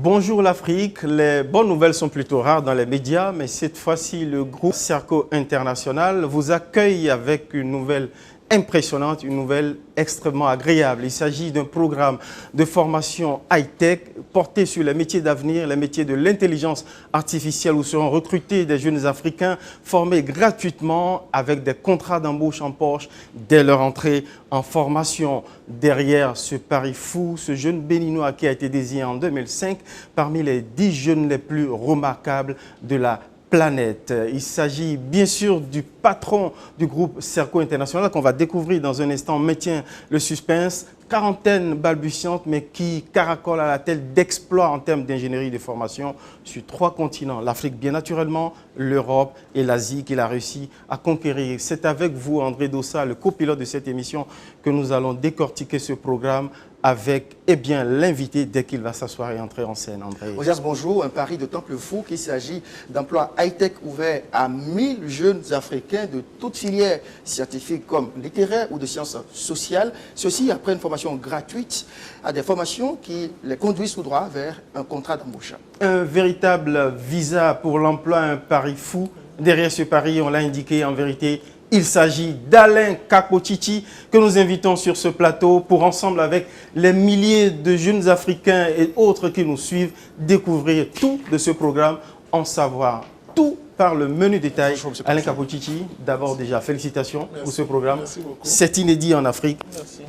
Bonjour l'Afrique, les bonnes nouvelles sont plutôt rares dans les médias, mais cette fois-ci, le groupe Serco International vous accueille avec une nouvelle impressionnante, une nouvelle extrêmement agréable. Il s'agit d'un programme de formation high-tech porté sur les métiers d'avenir, les métiers de l'intelligence artificielle où seront recrutés des jeunes Africains formés gratuitement avec des contrats d'embauche en poche dès leur entrée en formation. Derrière ce pari fou, ce jeune béninois qui a été désigné en 2005 parmi les 10 jeunes les plus remarquables de la planète. Il s'agit bien sûr du patron du groupe Serco International qu'on va découvrir dans un instant. On maintient le suspense. Quarantaine balbutiante, mais qui caracole à la tête d'exploits en termes d'ingénierie de formation sur 3 continents. L'Afrique, bien naturellement, l'Europe et l'Asie qu'il a réussi à conquérir. C'est avec vous, André Dossa, le copilote de cette émission, que nous allons décortiquer ce programme avec l'invité dès qu'il va s'asseoir et entrer en scène. André. Osias, bonjour. Un pari d'autant plus fou qu'il s'agit d'emplois high-tech ouverts à 1000 jeunes Africains de toutes filières scientifiques comme littéraires ou de sciences sociales. Ceux-ci après une formation gratuite à des formations qui les conduisent tout droit vers un contrat d'embauche. Un véritable visa pour l'emploi, un pari fou. Derrière ce pari, on l'a indiqué en vérité, il s'agit d'Alain Kakotiti que nous invitons sur ce plateau pour ensemble avec les milliers de jeunes Africains et autres qui nous suivent découvrir tout de ce programme, en savoir tout par le menu détail. Alain Kakotiti, d'abord déjà félicitations pour ce programme. C'est inédit en Afrique. Merci.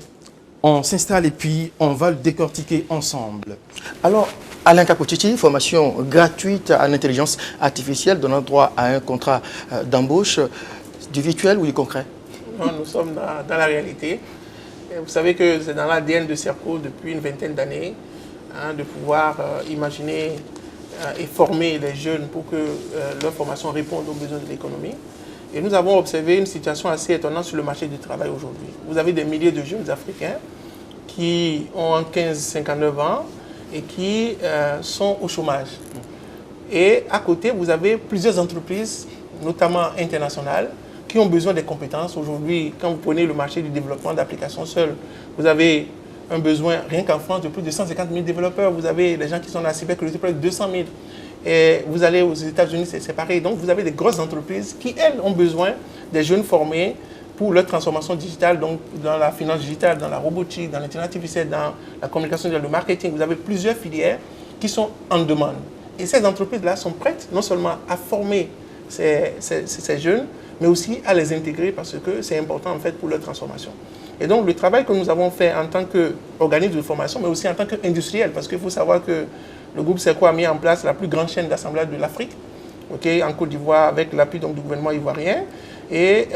On s'installe et puis on va le décortiquer ensemble. Alors, Alain Kakotiti, formation gratuite à l'intelligence artificielle donnant droit à un contrat d'embauche. Du virtuel ou du concret? Non, nous sommes dans la réalité. Et vous savez que c'est dans l'ADN de Serco depuis une vingtaine d'années de pouvoir imaginer et former les jeunes pour que leur formation réponde aux besoins de l'économie. Et nous avons observé une situation assez étonnante sur le marché du travail aujourd'hui. Vous avez des milliers de jeunes Africains qui ont 15-59 ans et qui sont au chômage. Et à côté, vous avez plusieurs entreprises, notamment internationales, qui ont besoin des compétences. Aujourd'hui, quand vous prenez le marché du développement d'applications seul, vous avez un besoin, rien qu'en France, de plus de 150 000 développeurs. Vous avez les gens qui sont dans la cybersécurité, près de 200 000. Et vous allez aux États-Unis, c'est pareil. Donc, vous avez des grosses entreprises qui, elles, ont besoin des jeunes formés pour leur transformation digitale, donc dans la finance digitale, dans la robotique, dans l'intelligence artificielle, dans la communication, dans le marketing. Vous avez plusieurs filières qui sont en demande. Et ces entreprises-là sont prêtes non seulement à former ces jeunes, mais aussi à les intégrer parce que c'est important en fait pour leur transformation. Et donc le travail que nous avons fait en tant qu'organisme de formation, mais aussi en tant qu'industriel, parce qu'il faut savoir que le groupe Serco a mis en place la plus grande chaîne d'assemblage de l'Afrique, en Côte d'Ivoire, avec l'appui du gouvernement ivoirien. Et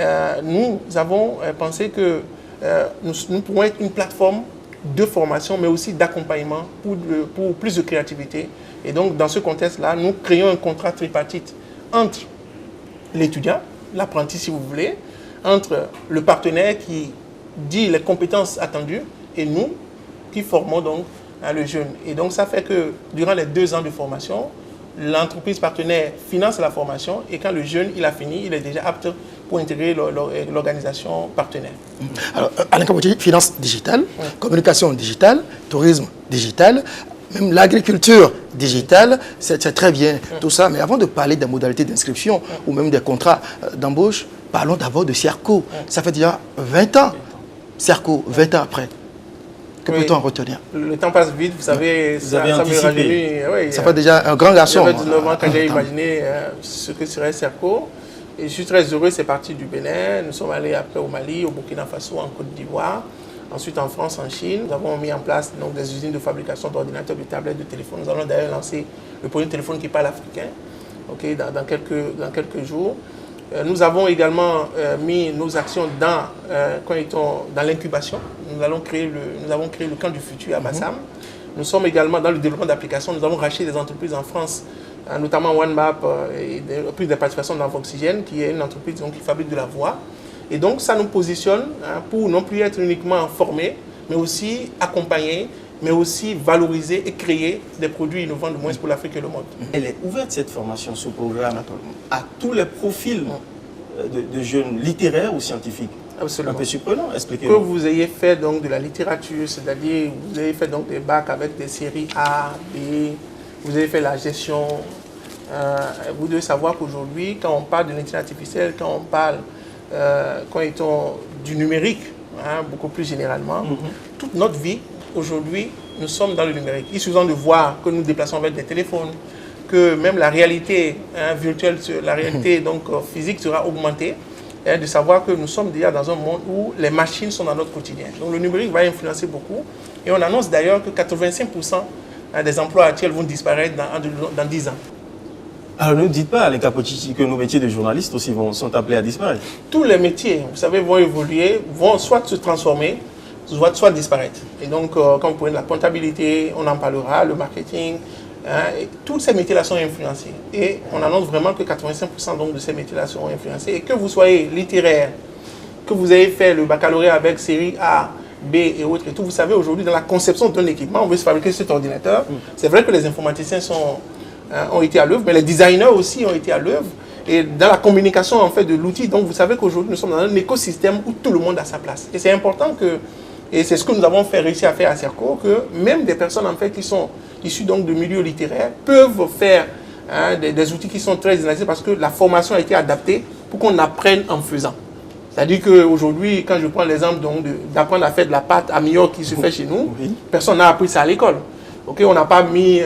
nous avons pensé que nous pourrons être une plateforme de formation, mais aussi d'accompagnement pour plus de créativité. Et donc dans ce contexte-là, nous créons un contrat tripartite entre l'étudiant, l'apprenti si vous voulez, entre le partenaire qui dit les compétences attendues et nous qui formons donc le jeune. Et donc ça fait que durant les 2 ans de formation, l'entreprise partenaire finance la formation et quand le jeune il a fini, il est déjà apte pour intégrer l'organisation partenaire. Alors, Alain Kakotiti, finance digitale, communication digitale, tourisme digital, même l'agriculture digitale, c'est très bien tout ça. Mais avant de parler des modalités d'inscription ou même des contrats d'embauche, parlons d'abord de Serco. Ça fait déjà 20 ans. Serco, 20 ans après. Que peut-on en retenir? Le temps passe vite, vous savez, vous avez anticipé. Ça fait déjà un grand garçon. J'avais 19 ans quand j'ai imaginé ce que serait Serco. Et je suis très heureux, c'est parti du Bénin. Nous sommes allés après au Mali, au Burkina Faso, en Côte d'Ivoire. Ensuite en France, en Chine. Nous avons mis en place donc, des usines de fabrication d'ordinateurs, de tablettes, de téléphones. Nous allons d'ailleurs lancer le premier téléphone qui parle africain dans quelques jours. Nous avons également mis nos actions dans l'incubation. Nous avons créé le camp du futur à Bassam, Nous sommes également dans le développement d'applications. Nous avons racheté des entreprises en France, notamment OneMap et plus de participation dans Voxygène, qui est une entreprise donc, qui fabrique de la voix. Et donc, ça nous positionne pour non plus être uniquement formés, mais aussi accompagner, mais aussi valoriser et créer des produits innovants, de moins pour l'Afrique et le monde. Elle est ouverte, cette formation, ce programme, à tous les profils de jeunes littéraires ou scientifiques. Absolument. Un peu surprenant, expliquez-nous. Que vous ayez fait donc de la littérature, c'est-à-dire vous avez fait donc des bacs avec des séries A, B, vous avez fait la gestion. Vous devez savoir qu'aujourd'hui, quand on parle de l'intelligence artificielle, quand on parle du numérique, beaucoup plus généralement, toute notre vie, aujourd'hui, nous sommes dans le numérique. Il suffit de voir que nous déplaçons avec des téléphones, que même la réalité virtuelle, la réalité donc, physique sera augmentée, et de savoir que nous sommes déjà dans un monde où les machines sont dans notre quotidien. Donc le numérique va influencer beaucoup. Et on annonce d'ailleurs que 85% des emplois actuels vont disparaître dans 10 ans. Alors ne dites pas, Alain Kapotchichi, que nos métiers de journalistes aussi sont appelés à disparaître. Tous les métiers, vous savez, vont évoluer, vont soit se transformer, soit disparaître. Et donc, quand vous prenez la comptabilité, on en parlera, le marketing, et tous ces métiers-là sont influencés. Et on annonce vraiment que 85% donc, de ces métiers-là seront influencés. Et que vous soyez littéraire, que vous ayez fait le baccalauréat avec série A, B et autres, et tout, vous savez, aujourd'hui, dans la conception d'un équipement, on veut se fabriquer cet ordinateur. C'est vrai que les informaticiens ont été à l'œuvre, mais les designers aussi ont été à l'œuvre. Et dans la communication en fait, de l'outil, donc vous savez qu'aujourd'hui, nous sommes dans un écosystème où tout le monde a sa place. Et c'est important que, et c'est ce que nous avons réussi à faire à Serco, que même des personnes en fait, qui sont issues donc, de milieux littéraires peuvent faire des outils qui sont très inactifs parce que la formation a été adaptée pour qu'on apprenne en faisant. C'est-à-dire qu'aujourd'hui, quand je prends l'exemple d'apprendre à faire de la pâte à New York qui se fait chez nous, personne n'a appris ça à l'école. Okay, on n'a pas mis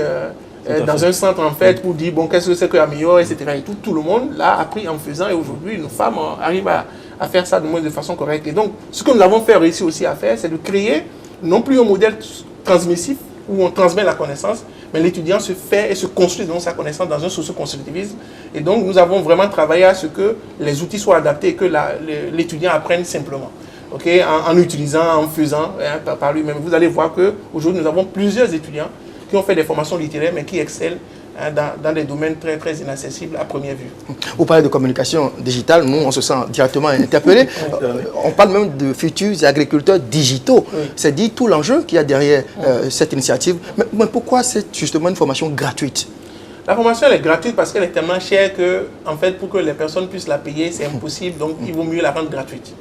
dans un centre en fait pour dire bon, qu'est-ce que c'est qu'un meilleur, etc. Et tout le monde l'a appris en faisant et aujourd'hui, nos femmes arrivent à faire ça de façon correcte. Et donc, ce que nous avons réussi aussi à faire, c'est de créer non plus un modèle transmissif où on transmet la connaissance, mais l'étudiant se fait et se construit dans sa connaissance dans un socio-constructivisme. Et donc, nous avons vraiment travaillé à ce que les outils soient adaptés et que l'étudiant apprenne simplement. Okay, en utilisant, en faisant par lui-même. Vous allez voir qu'aujourd'hui, nous avons plusieurs étudiants qui ont fait des formations littéraires, mais qui excellent dans des domaines très, très inaccessibles à première vue. Vous parlez de communication digitale, nous, on se sent directement interpellés. On parle même de futurs agriculteurs digitaux. Oui. C'est dit tout l'enjeu qu'il y a derrière cette initiative. Mais pourquoi c'est justement une formation gratuite? La formation elle est gratuite parce qu'elle est tellement chère que, en fait, pour que les personnes puissent la payer, c'est impossible. Donc, il vaut mieux la rendre gratuite.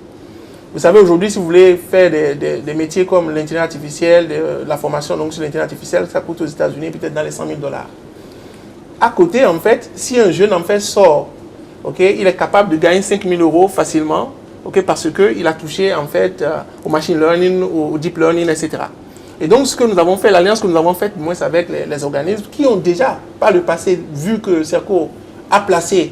Vous savez, aujourd'hui, si vous voulez faire des métiers comme l'intelligence artificielle, la formation donc, sur l'intelligence artificielle, ça coûte aux États-Unis peut-être dans les $100 000. À côté, en fait, si un jeune en fait sort, il est capable de gagner 5 000 € facilement, parce qu'il a touché en fait au machine learning, au deep learning, etc. Et donc, ce que nous avons fait, l'alliance que nous avons faite, moins avec les organismes qui ont déjà, par le passé, vu que Serco a placé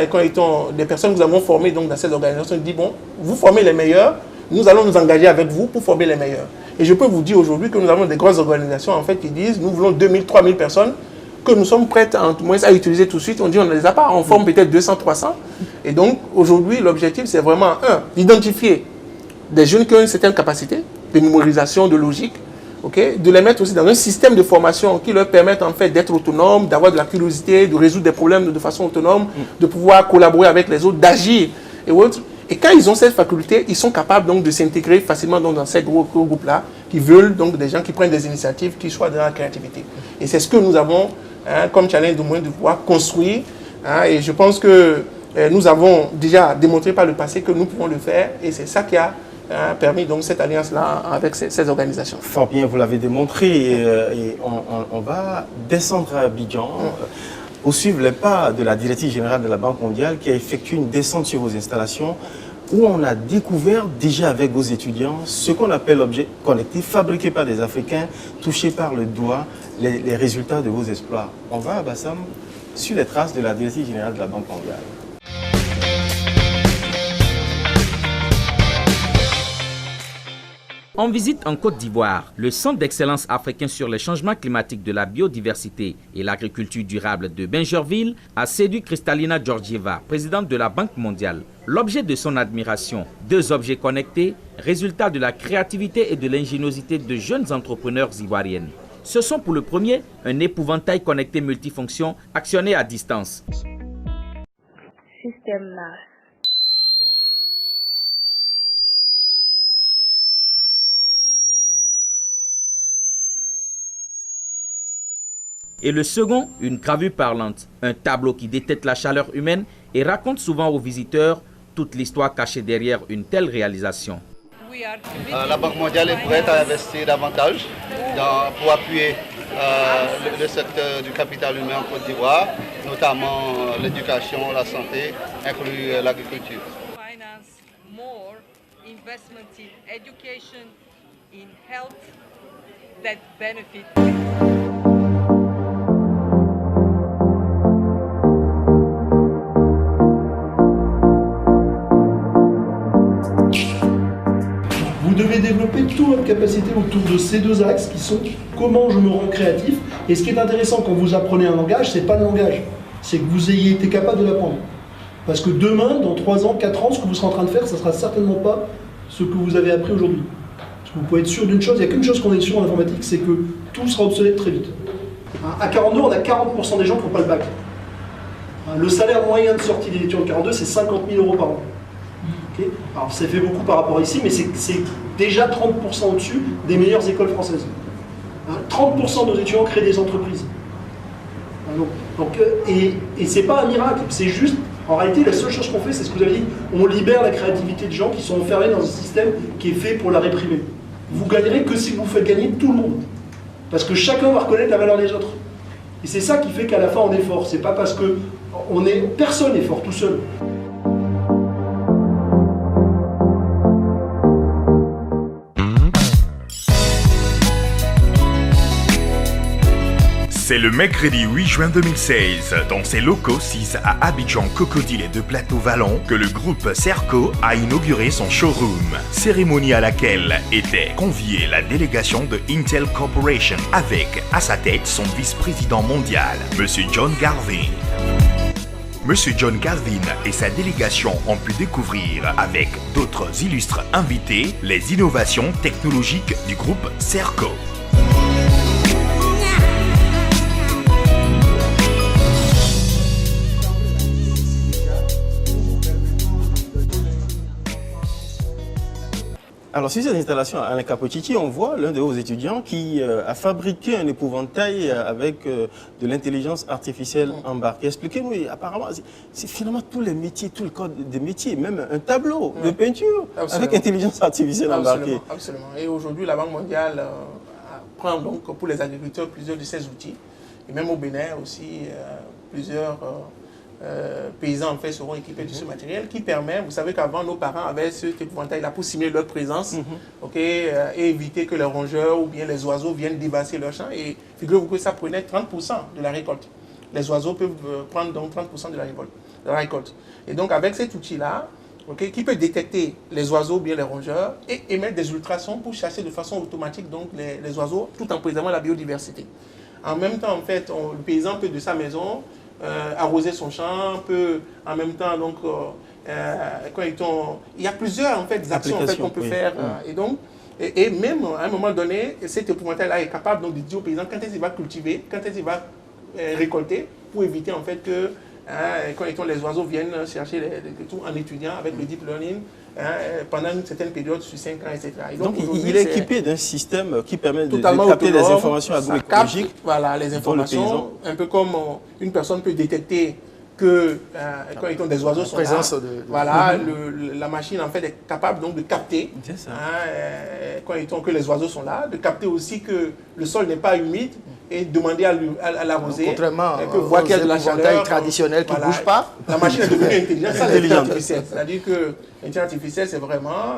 quand des personnes que nous avons formées donc, dans ces organisations, dit bon, vous formez les meilleurs, nous allons nous engager avec vous pour former les meilleurs. Et je peux vous dire aujourd'hui que nous avons des grosses organisations en fait, qui disent nous voulons 2000, 3000 personnes que nous sommes prêts à utiliser tout de suite. On dit on ne les a pas, on forme peut-être 200, 300. Et donc aujourd'hui, l'objectif c'est vraiment d'identifier des jeunes qui ont une certaine capacité de mémorisation, de logique, de les mettre aussi dans un système de formation qui leur permette en fait d'être autonomes, d'avoir de la curiosité, de résoudre des problèmes de façon autonome, de pouvoir collaborer avec les autres, d'agir et autres. Et quand ils ont cette faculté, ils sont capables donc de s'intégrer facilement donc, dans ces gros groupes-là, qui veulent donc des gens qui prennent des initiatives, qui soient dans la créativité. Et c'est ce que nous avons comme challenge de moins de pouvoir construire. Et je pense que nous avons déjà démontré par le passé que nous pouvons le faire. Et c'est ça qui a permis donc cette alliance-là avec ces organisations. Fort bien, vous l'avez démontré. Et on va descendre à Abidjan. Pour suivre les pas de la directrice générale de la Banque mondiale qui a effectué une descente sur vos installations où on a découvert déjà avec vos étudiants ce qu'on appelle objet connecté, fabriqué par des Africains, touché par le doigt, les résultats de vos exploits. On va à Bassam sur les traces de la directrice générale de la Banque mondiale. On visite en Côte d'Ivoire le Centre d'excellence africain sur les changements climatiques de la biodiversité et l'agriculture durable de Bingerville a séduit Kristalina Georgieva, présidente de la Banque mondiale. L'objet de son admiration, 2 objets connectés, résultat de la créativité et de l'ingéniosité de jeunes entrepreneurs ivoiriennes. Ce sont pour le premier un épouvantail connecté multifonction actionné à distance. Système NAS. Et le second, une gravure parlante, un tableau qui détecte la chaleur humaine et raconte souvent aux visiteurs toute l'histoire cachée derrière une telle réalisation. La Banque mondiale est prête à investir davantage pour appuyer le secteur du capital humain en Côte d'Ivoire, notamment l'éducation, la santé, inclus l'agriculture. Vous devez développer toute votre capacité autour de ces deux axes qui sont comment je me rends créatif. Et ce qui est intéressant quand vous apprenez un langage, c'est pas le langage, c'est que vous ayez été capable de l'apprendre. Parce que demain, dans 3 ans, 4 ans, ce que vous serez en train de faire, ça ne sera certainement pas ce que vous avez appris aujourd'hui. Parce que vous pouvez être sûr d'une chose, il n'y a qu'une chose qu'on est sûr en informatique, c'est que tout sera obsolète très vite. À 42, on a 40% des gens qui n'ont pas le bac. Le salaire moyen de sortie des étudiants de 42, c'est 50 000 € par an. Okay. Alors ça fait beaucoup par rapport à ici, mais c'est déjà 30% au-dessus des meilleures écoles françaises. 30% de nos étudiants créent des entreprises. Et c'est pas un miracle, c'est juste, en réalité, la seule chose qu'on fait, c'est ce que vous avez dit, on libère la créativité de gens qui sont enfermés dans un système qui est fait pour la réprimer. Vous gagnerez que si vous faites gagner tout le monde. Parce que chacun va reconnaître la valeur des autres. Et c'est ça qui fait qu'à la fin on est fort. C'est pas parce que personne n'est fort tout seul. C'est le mercredi 8 juin 2016, dans ses locaux 6 à Abidjan, Cocodile et de Plateau-Vallon, que le groupe Serco a inauguré son showroom. Cérémonie à laquelle était conviée la délégation de Intel Corporation avec, à sa tête, son vice-président mondial, Monsieur John Galvin. Monsieur John Galvin et sa délégation ont pu découvrir, avec d'autres illustres invités, les innovations technologiques du groupe Serco. Alors, sur cette installation à Alain Capociti, on voit l'un de vos étudiants qui a fabriqué un épouvantail avec de l'intelligence artificielle embarquée. Expliquez-nous, apparemment, c'est finalement tous les métiers, tout le code des métiers, même un tableau de peinture avec intelligence artificielle embarquée. Absolument. Et aujourd'hui, la Banque mondiale prend donc pour les agriculteurs plusieurs de ces outils. Et même au Bénin aussi, plusieurs paysans en fait seront équipés de ce matériel qui permet, vous savez qu'avant nos parents avaient cet épouvantail-là pour simuler leur présence et éviter que les rongeurs ou bien les oiseaux viennent dévasser leur champ. Et figurez-vous que ça prenait 30% de la récolte. Les oiseaux peuvent prendre donc 30% de la récolte. Et donc avec cet outil-là, qui peut détecter les oiseaux ou bien les rongeurs et émettre des ultrasons pour chasser de façon automatique donc les oiseaux tout en préservant la biodiversité. En même temps, en fait, le paysan peut de sa maison arroser son champ, peut en même temps donc il y a plusieurs en fait actions en fait, qu'on peut faire et donc et même à un moment donné cet épouvantail-là est capable donc de dire au paysan quand est-ce qu'il va cultiver, quand est-ce qu'il va récolter pour éviter en fait que quand les oiseaux viennent chercher tout en étudiant avec le deep learning pendant une certaine période sur 5 ans, etc. Et donc il est équipé d'un système qui permet de capter des informations agroécologiques. Voilà, les informations, un peu comme une personne peut détecter que quand des oiseaux sont là, voilà, la machine en fait est capable donc de capter que les oiseaux sont là, de capter aussi que le sol n'est pas humide et demander à l'arroser. Contrairement aux épouvantails traditionnels qui ne bougent pas. La machine est devenue intelligente, ça l'intelligence artificielle. C'est-à-dire que l'intelligence artificielle, c'est vraiment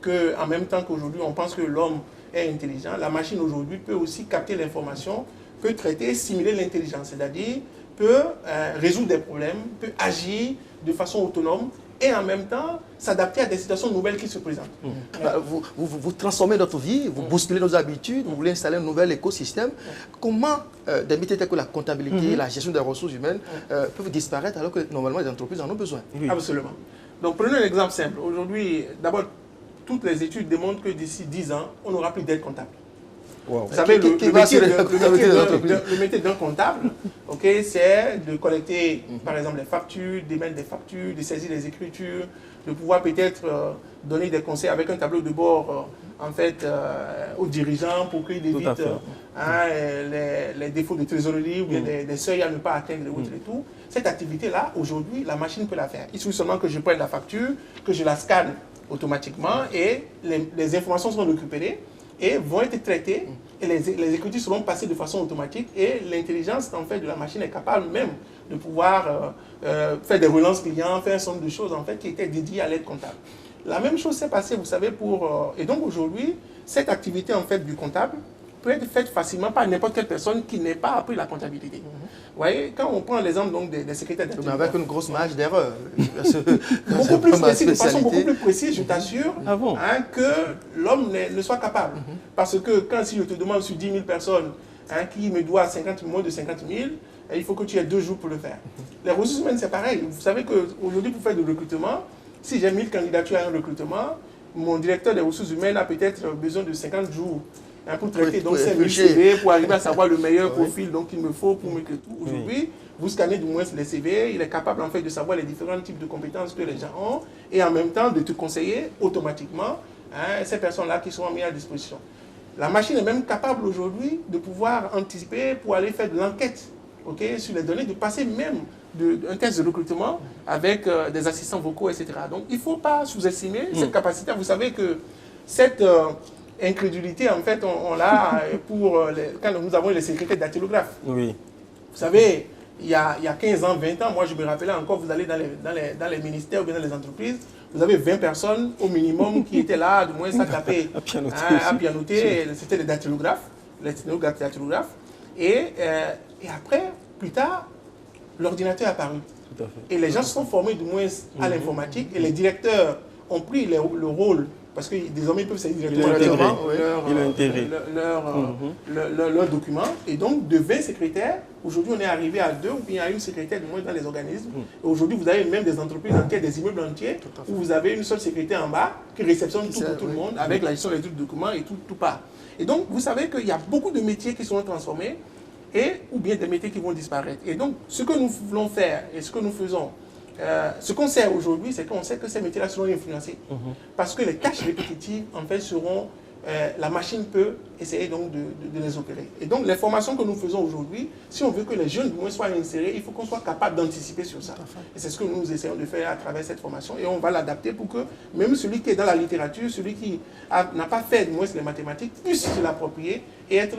qu'en même temps qu'aujourd'hui on pense que l'homme est intelligent, la machine aujourd'hui peut aussi capter l'information, peut traiter, simuler l'intelligence, c'est-à-dire peut résoudre des problèmes, peut agir de façon autonome et en même temps s'adapter à des situations nouvelles qui se présentent. Vous transformez notre vie, vous bousculez nos habitudes, vous voulez installer un nouvel écosystème. Comment des métiers tels que la comptabilité, la gestion des ressources humaines peuvent disparaître alors que normalement les entreprises en ont besoin? Absolument. Donc prenons un exemple simple. Aujourd'hui, d'abord, toutes les études démontrent que d'ici 10 ans, on n'aura plus d'aide comptable. Wow. Vous savez, le métier d'un comptable, c'est de collecter, par exemple, les factures, d'émettre des factures, de saisir les écritures, de pouvoir peut-être donner des conseils avec un tableau de bord, en fait, aux dirigeants pour qu'ils évitent les défauts de trésorerie ou bien des seuils à ne pas atteindre et tout. Cette activité-là, aujourd'hui, la machine peut la faire. Il suffit seulement que je prenne la facture, que je la scanne automatiquement et les informations seront récupérées et vont être traitées et les écritures seront passées de façon automatique et l'intelligence en fait de la machine est capable même de pouvoir faire des relances clients, faire un certain nombre de choses en fait qui étaient dédiées à l'aide comptable. La même chose s'est passée, vous savez, et donc aujourd'hui, cette activité en fait du comptable peut être faite facilement par n'importe quelle personne qui n'ait pas appris la comptabilité. Vous voyez, quand on prend l'exemple donc des secrétaires d'activité. Mais avec une grosse marge d'erreur. Beaucoup plus précis, de façon beaucoup plus précise, je t'assure, que l'homme ne soit capable. Parce que si je te demande sur 10 000 personnes qui me doivent moins de 50 000, il faut que tu aies 2 jours pour le faire. Les ressources humaines, c'est pareil. Vous savez qu'aujourd'hui, pour faire du recrutement, si j'ai 1000 candidatures à un recrutement, mon directeur des ressources humaines a peut-être besoin de 50 jours pour traiter donc ces 1000 CV, pour arriver à savoir le meilleur profil qu'il me faut pour mettre tout. Aujourd'hui, vous scannez du moins les CV, il est capable en fait de savoir les différents types de compétences que les gens ont et en même temps de te conseiller automatiquement ces personnes-là qui seront mises à disposition. La machine est même capable aujourd'hui de pouvoir anticiper pour aller faire de l'enquête sur les données, de passer même un test de recrutement avec des assistants vocaux, etc. Donc il ne faut pas sous-estimer cette capacité. Vous savez que cette incrédulité, en fait, on l'a quand nous avons les secrétaires dactylographes. Oui. Vous savez, il y a 15 ans, 20 ans, moi je me rappelais encore, vous allez dans les ministères ou bien dans les entreprises, vous avez 20 personnes au minimum qui étaient là, du moins ça tapait à pianoter. C'était les dactylographes, Et après, plus tard, l'ordinateur est apparu. Tout à fait. Et les gens se sont formés du moins à l'informatique et les directeurs ont pris le rôle, parce que désormais ils peuvent saisir directement leurs documents. Et donc de 20 secrétaires, aujourd'hui on est arrivé à 2 ou bien à une secrétaire du moins dans les organismes. Et aujourd'hui vous avez même des entreprises entières, des immeubles entiers, où vous avez une seule secrétaire en bas qui réceptionne tout pour tout le monde, avec la gestion des documents et tout part. Et donc vous savez qu'il y a beaucoup de métiers qui seront transformés, ou bien des métiers qui vont disparaître. Et donc, ce que nous voulons faire et ce que nous faisons, ce qu'on sait aujourd'hui, c'est qu'on sait que ces métiers-là seront influencés. Parce que les tâches répétitives, en fait, seront... la machine peut essayer donc de les opérer. Et donc, les formations que nous faisons aujourd'hui, si on veut que les jeunes, du moins, soient insérés, il faut qu'on soit capable d'anticiper sur ça. Et c'est ce que nous essayons de faire à travers cette formation. Et on va l'adapter pour que même celui qui est dans la littérature, celui qui n'a pas fait, du moins, les mathématiques, puisse se l'approprier et être...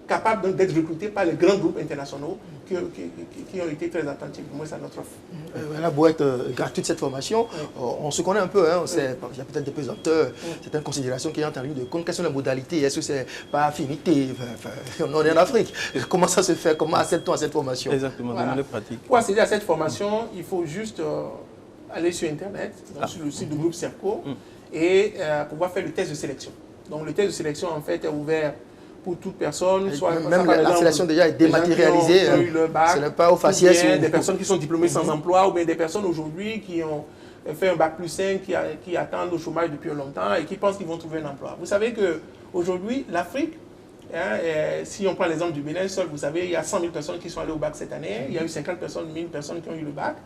capable d'être recruté par les grands groupes internationaux qui ont été très attentifs du moins à notre offre. Elle a beau être gratuite cette formation, on se connaît un peu, il y a peut-être des pesanteurs, certaines considérations qui entrent en ligne de compte. Quelles sont les modalités? Est-ce que c'est par affinité? On est en Afrique. Comment ça se fait? Comment accède-t-on à cette formation? Exactement, dans les pratiques. Pour accéder à cette formation, il faut juste aller sur Internet, sur le site du groupe CERCO, et pouvoir faire le test de sélection. Donc le test de sélection en fait est ouvert pour toute personne, soit même la sélection déjà est dématérialisée, ce n'est pas au faciès. Des personnes qui sont diplômées sans emploi, ou bien des personnes aujourd'hui qui ont fait un bac plus 5, qui attendent au chômage depuis longtemps et qui pensent qu'ils vont trouver un emploi. Vous savez qu'aujourd'hui, l'Afrique, si on prend l'exemple du Bénin seul, vous savez, il y a 100 000 personnes qui sont allées au bac cette année, il y a eu 50 personnes, 1000 personnes qui ont eu le bac.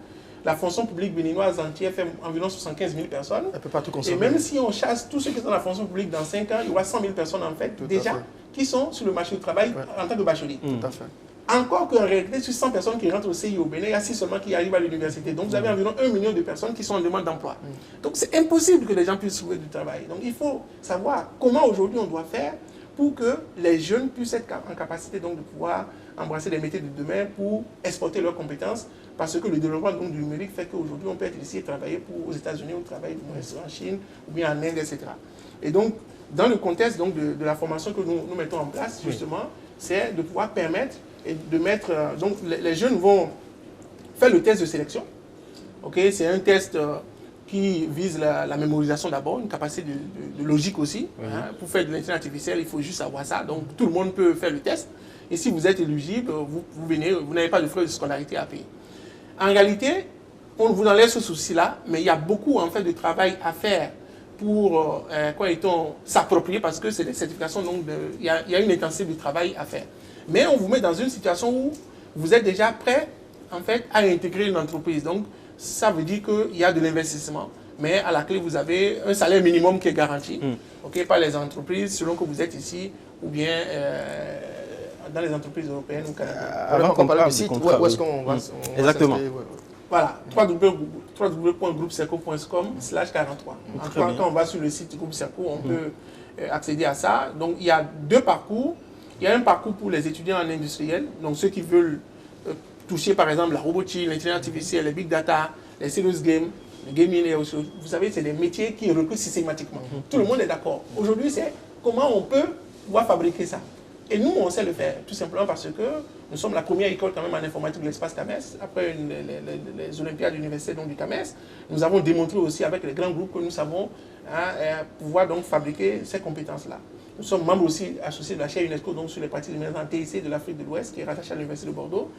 La fonction publique béninoise entière fait environ 75 000 personnes. Elle peut pas tout consommer. Et même si on chasse tous ceux qui sont dans la fonction publique dans 5 ans, il y aura 100 000 personnes en fait, qui sont sur le marché du travail en tant que bacheliers. Tout à fait. Encore qu'en réalité, sur 100 personnes qui rentrent au CI au Bénin, il y a 6 seulement qui arrivent à l'université. Donc vous avez environ 1 million de personnes qui sont en demande d'emploi. Donc c'est impossible que les gens puissent trouver du travail. Donc il faut savoir comment aujourd'hui on doit faire pour que les jeunes puissent être en capacité donc, de pouvoir embrasser les métiers de demain pour exporter leurs compétences. Parce que le développement donc, du numérique fait qu'aujourd'hui, on peut être ici et travailler aux États-Unis, ou travailler en Chine, ou bien en Inde, etc. Et donc, dans le contexte donc, de la formation que nous mettons en place, justement, c'est de pouvoir permettre et de mettre... donc, les jeunes vont faire le test de sélection. C'est un test qui vise la mémorisation d'abord, une capacité de logique aussi. Pour faire de l'intelligence artificielle, il faut juste savoir ça. Donc, tout le monde peut faire le test. Et si vous êtes éligible, vous venez, vous n'avez pas de frais de scolarité à payer. En réalité, on vous enlève ce souci-là, mais il y a beaucoup en fait, de travail à faire pour s'approprier, parce que c'est des certifications, donc il y a une intensité de travail à faire. Mais on vous met dans une situation où vous êtes déjà prêt, en fait, à intégrer une entreprise. Donc, ça veut dire qu'il y a de l'investissement. Mais à la clé, vous avez un salaire minimum qui est garanti par les entreprises, selon que vous êtes ici, ou bien dans les entreprises européennes ou canadiennes. Alors, on parle du site, où est-ce qu'on va exactement. Voilà, www.groupecerco.com/43. Quand on va sur le site du groupe Cerco, on peut accéder à ça. Donc, il y a 2 parcours. Il y a un parcours pour les étudiants en industriel, donc ceux qui veulent toucher par exemple la robotique, l'intelligence artificielle, les big data, les serious games, le gaming et autres. Vous savez, c'est des métiers qui recrutent systématiquement. Tout le monde est d'accord. Aujourd'hui, c'est comment on peut pouvoir fabriquer ça. Et nous, on sait le faire, tout simplement parce que nous sommes la première école quand même en informatique de l'espace CAMES, après les Olympiades d'université du CAMES. Nous avons démontré aussi avec les grands groupes que nous savons pouvoir donc fabriquer ces compétences-là. Nous sommes membres aussi associés de la chaire UNESCO, donc sur les pratiques de TIC de l'Afrique de l'Ouest, qui est rattachée à l'Université de Bordeaux.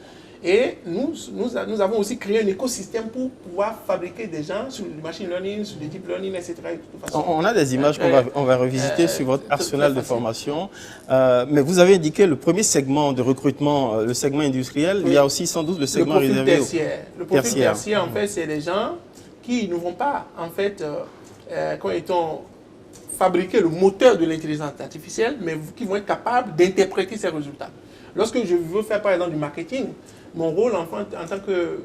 Et nous avons aussi créé un écosystème pour pouvoir fabriquer des gens sur le machine learning, sur le deep learning, etc. On a des images qu'on va revisiter sur votre arsenal de formation. Mais vous avez indiqué le premier segment de recrutement, le segment industriel. Oui. Il y a aussi sans doute le segment réservé Le profil tertiaire, en fait, c'est des gens qui ne vont pas, en fait, fabriquer le moteur de l'intelligence artificielle, mais qui vont être capables d'interpréter ces résultats. Lorsque je veux faire, par exemple, du marketing, mon rôle en tant que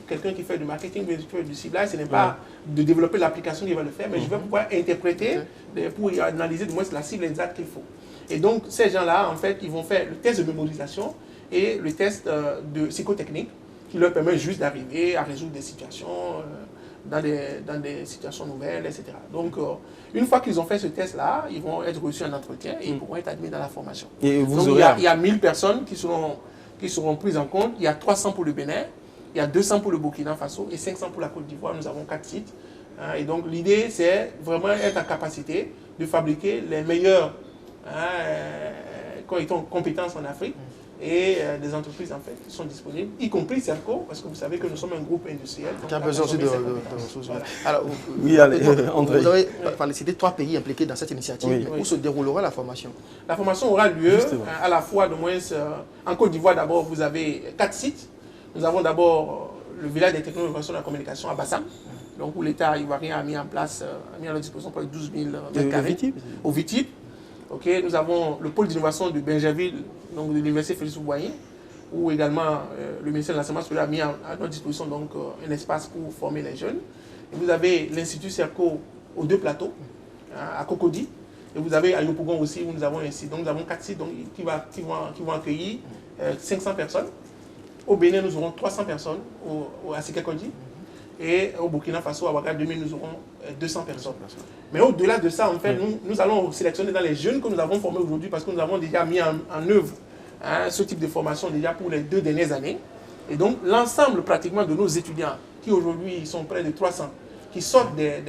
quelqu'un qui fait du marketing, du ciblage, ce n'est pas de développer l'application qui va le faire, mais je vais pouvoir interpréter pour analyser du moins la cible exacte qu'il faut. Et donc, ces gens-là, en fait, ils vont faire le test de mémorisation et le test de psychotechnique qui leur permet juste d'arriver à résoudre des situations dans des situations nouvelles, etc. Donc, une fois qu'ils ont fait ce test-là, ils vont être reçus en entretien et ils pourront être admis dans la formation. Et vous donc, il y a 1000 personnes qui seront prises en compte. Il y a 300 pour le Bénin, il y a 200 pour le Burkina Faso et 500 pour la Côte d'Ivoire. Nous avons 4 sites. Et donc, l'idée, c'est vraiment être en capacité de fabriquer les meilleures compétences en Afrique. Et des entreprises en fait qui sont disponibles, y compris Cerco, parce que vous savez que nous sommes un groupe industriel. Qui a besoin aussi de ressources. Voilà. Alors, André. Vous avez cité 3 pays impliqués dans cette initiative. Où se déroulera la formation? La formation aura lieu à la fois, de moins, en Côte d'Ivoire d'abord, vous avez 4 sites. Nous avons d'abord le village des technologies de la communication à Bassam, donc où l'État ivoirien a mis en place, a mis à notre disposition pour les 12 000 mètres carrés. Au Vitip. Okay, nous avons le pôle d'innovation de Benjerville, donc de l'université Félix Houphouët-Boigny, où également le ministère de l'Enseignement supérieur a mis à notre disposition donc, un espace pour former les jeunes. Et vous avez l'Institut Cerco aux 2 plateaux, à Cocody, et vous avez à Yopougon aussi, où nous avons un site. Donc nous avons 4 sites donc, qui vont accueillir 500 personnes. Au Bénin, nous aurons 300 personnes, à Sikekodji. Et au Burkina Faso, à Ouagadougou, nous aurons 200 personnes. Mais au-delà de ça, en fait, nous allons sélectionner dans les jeunes que nous avons formés aujourd'hui, parce que nous avons déjà mis en œuvre ce type de formation déjà pour les 2 dernières années. Et donc, l'ensemble pratiquement de nos étudiants, qui aujourd'hui sont près de 300, qui sortent des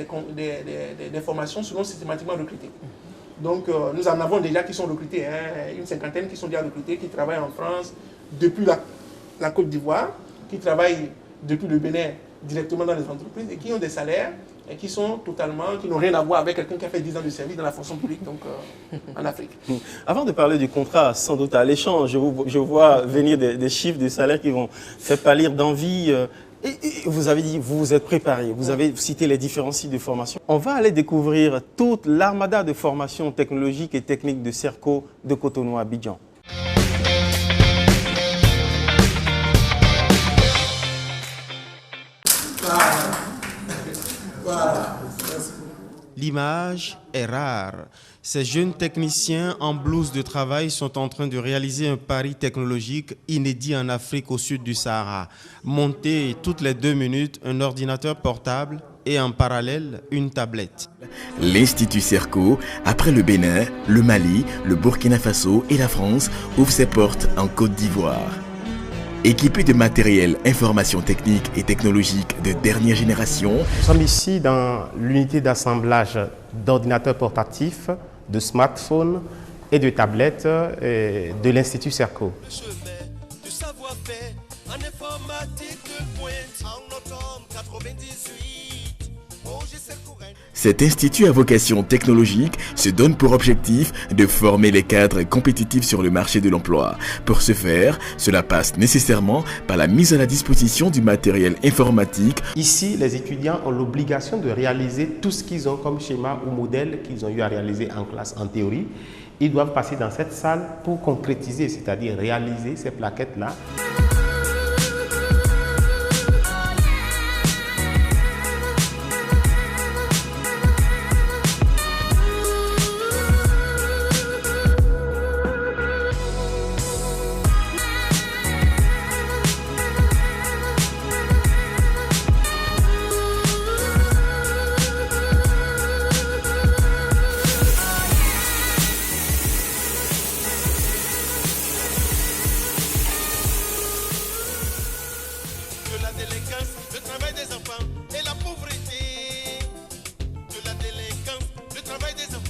formations, seront systématiquement recrutés. Donc, nous en avons déjà qui sont recrutés, une cinquantaine qui sont déjà recrutés, qui travaillent en France depuis la Côte d'Ivoire, qui travaillent depuis le Bénin directement dans les entreprises et qui ont des salaires et qui n'ont rien à voir avec quelqu'un qui a fait 10 ans de service dans la fonction publique donc, en Afrique. Avant de parler du contrat, sans doute à l'échange, je vois venir des chiffres de salaire qui vont faire pâlir d'envie. Et vous avez dit, vous vous êtes préparé, vous avez cité les différents sites de formation. On va aller découvrir toute l'armada de formation technologique et technique de Cerco de Cotonou à Abidjan. L'image est rare. Ces jeunes techniciens en blouse de travail sont en train de réaliser un pari technologique inédit en Afrique au sud du Sahara. Monter toutes les 2 minutes un ordinateur portable et en parallèle une tablette. L'Institut Cerco, après le Bénin, le Mali, le Burkina Faso et la France, ouvre ses portes en Côte d'Ivoire. Équipé de matériel, information technique et technologique de dernière génération. Nous sommes ici dans l'unité d'assemblage d'ordinateurs portatifs, de smartphones et de tablettes de l'Institut Cerco. Du savoir-faire en informatique de pointe en octobre 98. Cet institut à vocation technologique se donne pour objectif de former les cadres compétitifs sur le marché de l'emploi. Pour ce faire, cela passe nécessairement par la mise à la disposition du matériel informatique. Ici, les étudiants ont l'obligation de réaliser tout ce qu'ils ont comme schéma ou modèle qu'ils ont eu à réaliser en classe en théorie. Ils doivent passer dans cette salle pour concrétiser, c'est-à-dire réaliser ces plaquettes-là.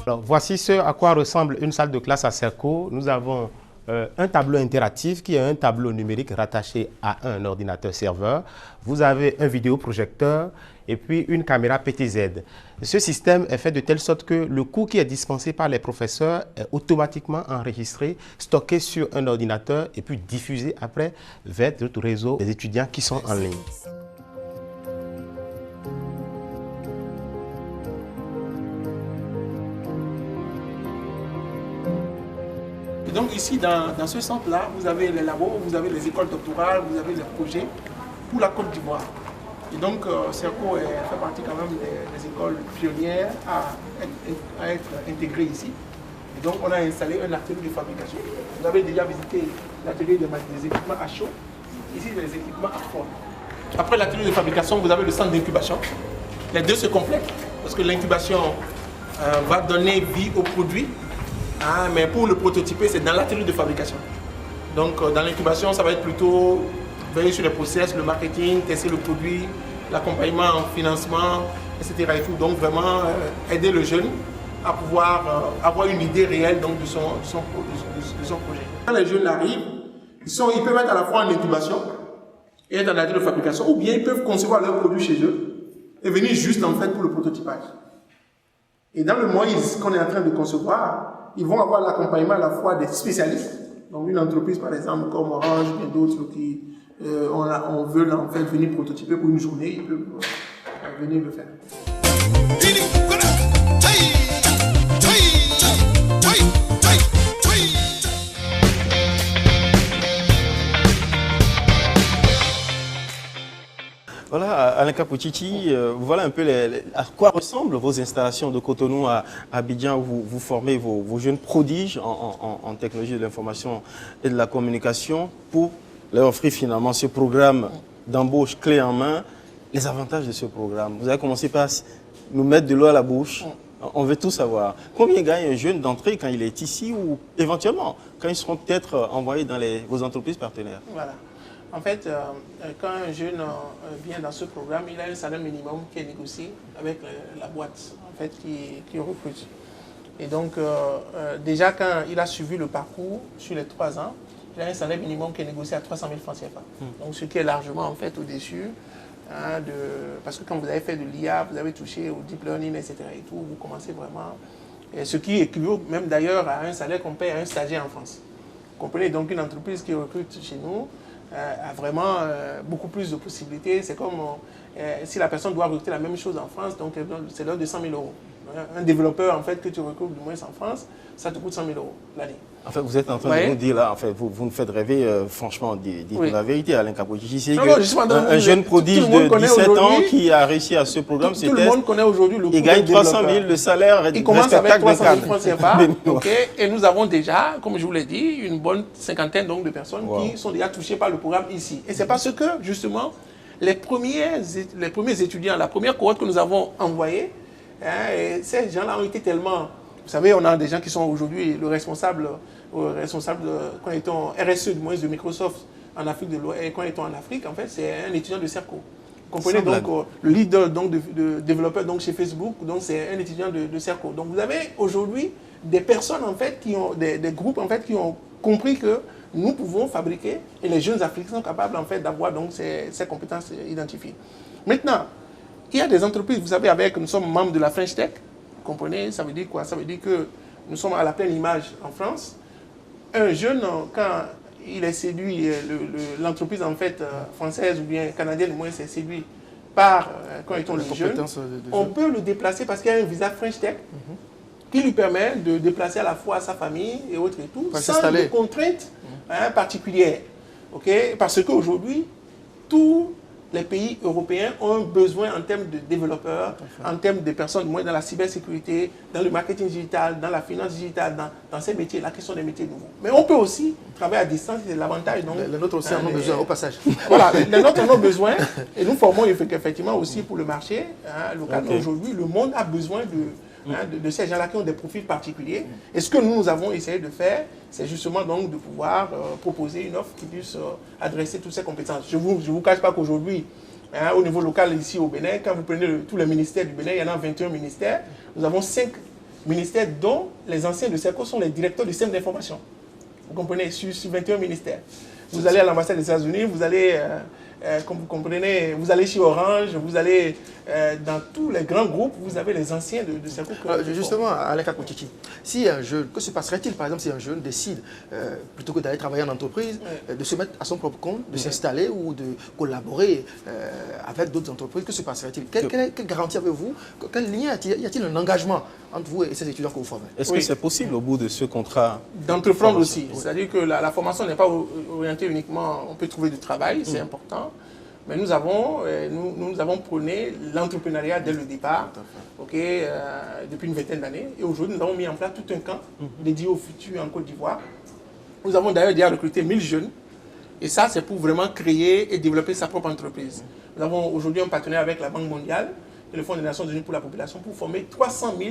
Alors, voici ce à quoi ressemble une salle de classe à Serco. Nous avons un tableau interactif qui est un tableau numérique rattaché à un ordinateur serveur. Vous avez un vidéoprojecteur et puis une caméra PTZ. Ce système est fait de telle sorte que le cours qui est dispensé par les professeurs est automatiquement enregistré, stocké sur un ordinateur et puis diffusé après vers d'autres réseaux des étudiants qui sont en ligne. Et donc ici, dans ce centre-là, vous avez les labos, vous avez les écoles doctorales, vous avez les projets pour la Côte d'Ivoire. Et donc Serco fait partie quand même des écoles pionnières à être intégrées ici. Et donc on a installé un atelier de fabrication. Vous avez déjà visité l'atelier des équipements à chaud, ici des équipements à froid. Après l'atelier de fabrication, vous avez le centre d'incubation. Les deux se complètent parce que l'incubation va donner vie au produit. Mais pour le prototyper, c'est dans l'atelier de fabrication. Donc dans l'incubation, ça va être plutôt veiller sur les process, le marketing, tester le produit, l'accompagnement en financement, etc. Et tout. Donc vraiment aider le jeune à pouvoir avoir une idée réelle donc, de son projet. Quand les jeunes arrivent, ils peuvent être à la fois en incubation et être dans l'atelier de fabrication, ou bien ils peuvent concevoir leur produit chez eux et venir juste en fait pour le prototypage. Et dans le mois qu'on est en train de concevoir, ils vont avoir l'accompagnement à la fois des spécialistes, donc une entreprise par exemple comme Orange, mais d'autres qui on veut en fait venir prototyper pour une journée, ils peuvent venir le faire. Voilà, Alain Kapouchichi, voilà un peu à quoi ressemblent vos installations de Cotonou à Abidjan où vous formez vos jeunes prodiges en technologie de l'information et de la communication pour leur offrir finalement ce programme d'embauche clé en main. Les avantages de ce programme, vous avez commencé par nous mettre de l'eau à la bouche. On veut tout savoir. Combien gagne un jeune d'entrée quand il est ici ou éventuellement quand ils seront peut-être envoyés dans vos entreprises partenaires? Voilà. En fait, quand un jeune vient dans ce programme, il a un salaire minimum qui est négocié avec la boîte en fait, qui recrute. Et donc, déjà, quand il a suivi le parcours sur les 3 ans, il a un salaire minimum qui est négocié à 300 000 francs CFA. Donc, ce qui est largement en fait au-dessus. Parce que quand vous avez fait de l'IA, vous avez touché au deep learning, etc. et tout, vous commencez vraiment... ce qui équivaut même d'ailleurs à un salaire qu'on paye à un stagiaire en France. Vous comprenez, donc une entreprise qui recrute chez nous a vraiment beaucoup plus de possibilités. C'est comme si la personne doit recruter la même chose en France, donc c'est l'ordre de 100 000 euros. Un développeur en fait, que tu recrutes du moins en France, ça te coûte 100 000 euros l'année. En fait, vous êtes en train de nous dire là, en fait, vous nous faites rêver, franchement, dites la vérité, Alain Kapouchichi. C'est un jeune prodige de 17 ans qui a réussi à ce programme. Tout le monde connaît aujourd'hui le coût. Il gagne 300 000, le salaire est respectable d'un cadre. Il commence avec 300 000 francs CFA. Et nous avons déjà, comme je vous l'ai dit, une bonne cinquantaine donc, de personnes qui sont déjà touchées par le programme ici. Et c'est parce que, justement, les premiers étudiants, la première cohorte que nous avons envoyée, ces gens-là ont été tellement... Vous savez, on a des gens qui sont aujourd'hui le responsable quand ils étaient en RSE du moins de Microsoft en Afrique de l'Ouest, et quand ils étaient en Afrique, en fait, c'est un étudiant de Serco. Vous comprenez donc le leader donc, de développeur donc, chez Facebook, donc c'est un étudiant de Serco. Donc vous avez aujourd'hui des personnes en fait qui ont des groupes en fait qui ont compris que nous pouvons fabriquer et les jeunes Africains sont capables en fait d'avoir donc ces compétences identifiées. Maintenant, il y a des entreprises, vous savez, nous sommes membres de la French Tech, vous comprenez, ça veut dire quoi? Ça veut dire que nous sommes à la pleine image en France. Un jeune, quand il est séduit, l'entreprise en fait française ou bien canadienne, au moins, c'est séduit par, quand ils ont les jeunes, on peut le déplacer parce qu'il y a un visa French Tech qui lui permet de déplacer à la fois sa famille et autres et tout, sans des contraintes particulières. Okay? Parce qu'aujourd'hui, tous les pays européens ont un besoin en termes de développeurs, en termes de personnes, moins dans la cybersécurité, dans le marketing digital, dans la finance digitale, dans ces métiers-là qui sont des métiers nouveaux. Mais on peut aussi travailler à distance, c'est l'avantage. Les nôtres aussi en ont besoin, au passage. Voilà, les nôtres en ont besoin et nous formons effectivement aussi pour le marché local. Aujourd'hui, le monde a besoin de ces gens-là qui ont des profils particuliers. Et ce que nous avons essayé de faire, c'est justement donc de pouvoir proposer une offre qui puisse adresser toutes ces compétences. Je vous cache pas qu'aujourd'hui, au niveau local ici au Bénin, quand vous prenez tous les ministères du Bénin, il y en a 21 ministères. Nous avons 5 ministères dont les anciens de CERCO sont les directeurs du système d'information. Vous comprenez, sur 21 ministères. Vous allez à l'ambassade des États-Unis, vous allez... comme vous comprenez, vous allez chez Orange, vous allez dans tous les grands groupes, vous avez les anciens de Serco. Justement, Alain Kakouchichi, si un jeune, que se passerait-il par exemple si un jeune décide, plutôt que d'aller travailler en entreprise, de se mettre à son propre compte, de s'installer ou de collaborer avec d'autres entreprises, que se passerait-il? Quelle garantie avez-vous? Quel lien y a-t-il un engagement entre vous et ces étudiants que vous formez? Est-ce que c'est possible au bout de ce contrat? D'entreprendre aussi, c'est-à-dire que la formation n'est pas orientée uniquement, on peut trouver du travail, c'est important. Mais nous avons prôné l'entrepreneuriat dès le départ, depuis une vingtaine d'années. Et aujourd'hui, nous avons mis en place tout un camp dédié au futur en Côte d'Ivoire. Nous avons d'ailleurs déjà recruté 1000 jeunes. Et ça, c'est pour vraiment créer et développer sa propre entreprise. Nous avons aujourd'hui un partenariat avec la Banque mondiale et le Fonds des Nations Unies pour la population pour former 300 000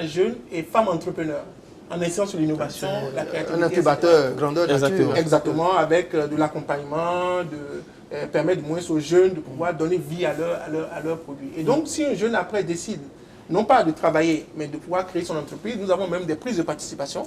jeunes et femmes entrepreneurs en insistant sur l'innovation, la créativité. Un incubateur grandeur nature. Exactement, avec de l'accompagnement, permettre moins aux jeunes de pouvoir donner vie à leurs produits. Et donc, si un jeune après décide, non pas de travailler, mais de pouvoir créer son entreprise, nous avons même des prises de participation,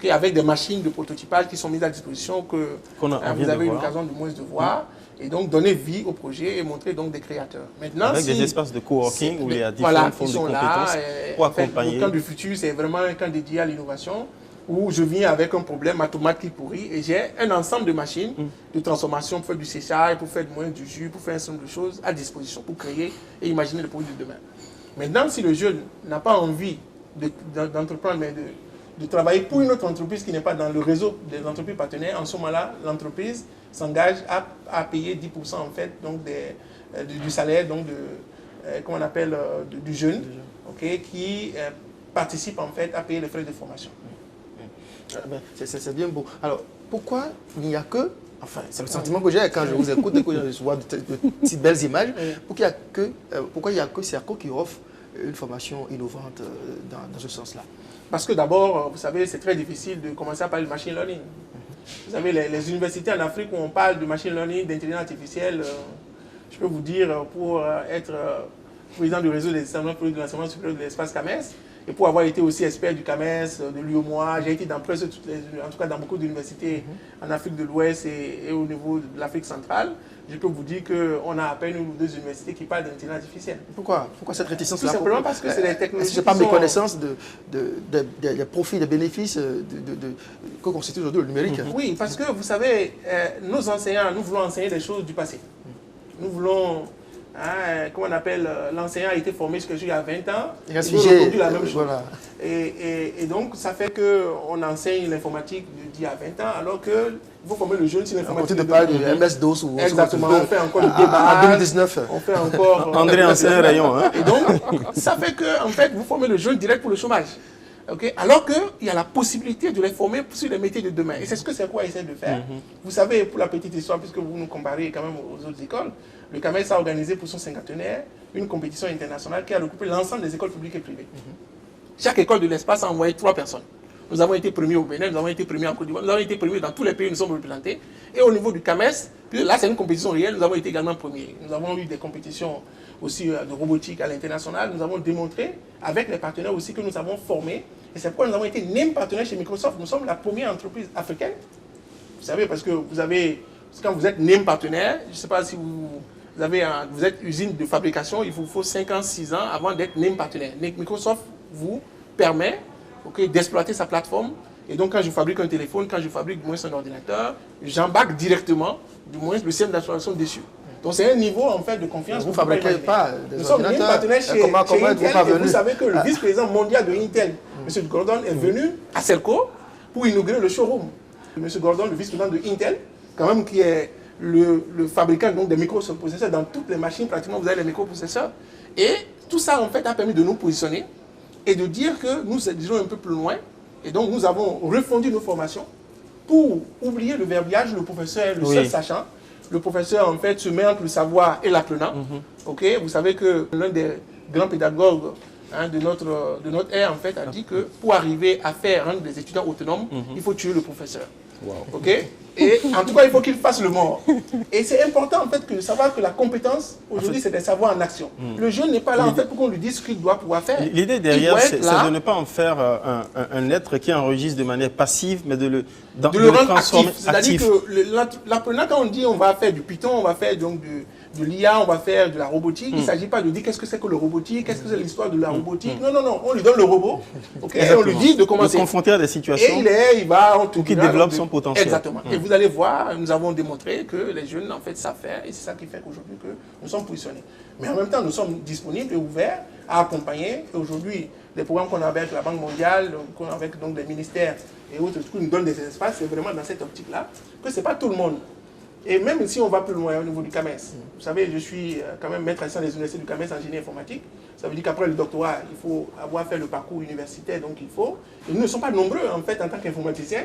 avec des machines de prototypage qui sont mises à disposition que vous avez eu l'occasion de moins de voir. Et donc, donner vie au projet et montrer donc des créateurs. Maintenant, avec des espaces de coworking où il y a différentes formes de compétences pour accompagner. Le camp du futur, c'est vraiment un camp dédié à l'innovation où je viens avec un problème, ma tomate qui pourrit, et j'ai un ensemble de machines de transformation pour faire du séchage, pour faire du jus, pour faire un ensemble de choses à disposition pour créer et imaginer le produit de demain. Maintenant, si le jeune n'a pas envie d'entreprendre, mais de travailler pour une autre entreprise qui n'est pas dans le réseau des entreprises partenaires, en ce moment-là, l'entreprise s'engage à payer 10% en fait, donc du salaire donc comment on appelle, du jeune, qui participe en fait à payer les frais de formation. C'est bien beau. Alors, pourquoi il n'y a que, enfin, c'est le sentiment que j'ai quand je vous écoute et que je vois de si belles images, pourquoi il n'y a que Serco qui offre une formation innovante dans ce sens-là? Parce que d'abord, vous savez, c'est très difficile de commencer à parler de machine learning. Vous savez, les universités en Afrique où on parle de machine learning, d'intelligence artificielle, je peux vous dire, pour être président du réseau des établissements de l'enseignement supérieur de l'espace CAMES, et pour avoir été aussi expert du CAMES, de l'UOMOA, j'ai été dans presque toutes en tout cas dans beaucoup d'universités en Afrique de l'Ouest et au niveau de l'Afrique centrale, je peux vous dire qu'on a à peine une ou deux universités qui parlent d'intelligence artificielle. Pourquoi cette réticence-là? Tout simplement parce que c'est des technologies. Ce n'est pas méconnaissance des profits, des bénéfices que constitue aujourd'hui le numérique. Oui, parce que vous savez, nos enseignants, nous voulons enseigner des choses du passé. Nous voulons, comment on appelle, l'enseignant a été formé sur quelque chose il y a 20 ans, il veut reproduire la même chose. Voilà. Et donc, ça fait qu'on enseigne l'informatique d'il y a 20 ans, alors que vous formez le jeune sur l'informatique. On parle de MS-DOS ou exactement, on fait encore le débat. En 2019. On fait encore. André enseigne un rayon. Et donc, ça fait que, en fait, vous formez le jeune direct pour le chômage. Alors qu'il y a la possibilité de les former sur les métiers de demain. Et c'est ce que Serco essaie de faire. Vous savez, pour la petite histoire, puisque vous nous comparez quand même aux autres écoles, le CAMES a organisé pour son cinquantenaire une compétition internationale qui a regroupé l'ensemble des écoles publiques et privées. Chaque école de l'espace a envoyé 3 personnes. Nous avons été premiers au Bénin, nous avons été premiers en Côte d'Ivoire, nous avons été premiers dans tous les pays où nous sommes représentés. Et au niveau du CAMES, là c'est une compétition réelle, nous avons été également premiers. Nous avons eu des compétitions aussi de robotique à l'international. Nous avons démontré avec les partenaires aussi que nous avons formé. Et c'est pourquoi nous avons été name partenaires chez Microsoft. Nous sommes la première entreprise africaine. Vous savez, parce que vous avez, quand vous êtes name partenaire, je ne sais pas si vous vous êtes usine de fabrication, il vous faut 5 ans, 6 ans avant d'être name partenaire. Microsoft vous permet d'exploiter sa plateforme. Et donc, quand je fabrique un téléphone, quand je fabrique du moins un ordinateur, j'embarque directement, du moins, le système d'installation dessus. Donc, c'est un niveau, en fait, de confiance. Vous ne fabriquez pas des Nous sommes ordinateurs. partenaires chez Intel. Et vous savez que le vice-président mondial de Intel, M. Gordon, est venu à Serco pour inaugurer le showroom. M. Gordon, le vice-président de Intel, quand même, qui est le fabricant donc, des microprocesseurs. Dans toutes les machines, pratiquement, vous avez les microprocesseurs. Et tout ça, en fait, a permis de nous positionner et de dire que nous disons un peu plus loin. Et donc, nous avons refondu nos formations pour oublier le verbiage, le professeur est le seul sachant. Le professeur, en fait, se met entre le savoir et l'apprenant. Vous savez que l'un des grands pédagogues de notre ère, en fait, a dit que pour arriver à faire rendre des étudiants autonomes, il faut tuer le professeur. Et en tout cas, il faut qu'il fasse le mort. Et c'est important, en fait, de savoir que la compétence, aujourd'hui, c'est des savoirs en action. Le jeune n'est pas là, en fait, pour qu'on lui dise ce qu'il doit pouvoir faire. L'idée derrière, c'est de ne pas en faire un être qui enregistre de manière passive, mais de le rendre actif. C'est-à-dire que l'apprenant, quand on dit on va faire du Python, on va faire donc de l'IA, on va faire de la robotique, il ne s'agit pas de dire qu'est-ce que c'est que le robotique, qu'est-ce que c'est l'histoire de la robotique. Non, on lui donne le robot, et on lui dit de commencer. De confronter à des situations et il va en tout qui développe son potentiel. Exactement. Et vous allez voir, nous avons démontré que les jeunes, en fait, savent faire, et c'est ça qui fait qu'aujourd'hui, nous sommes positionnés. Mais en même temps, nous sommes disponibles et ouverts à accompagner. Et aujourd'hui, les programmes qu'on a avec la Banque mondiale, qu'on a avec donc, les ministères et autres, nous donnent des espaces, c'est vraiment dans cette optique-là que ce n'est pas tout le monde. Et même si on va plus loin au niveau du CAMES, vous savez, je suis quand même maître assistant des universités du CAMES en génie informatique. Ça veut dire qu'après le doctorat, il faut avoir fait le parcours universitaire, donc il faut. Et nous ne sommes pas nombreux, en fait, en tant qu'informaticiens,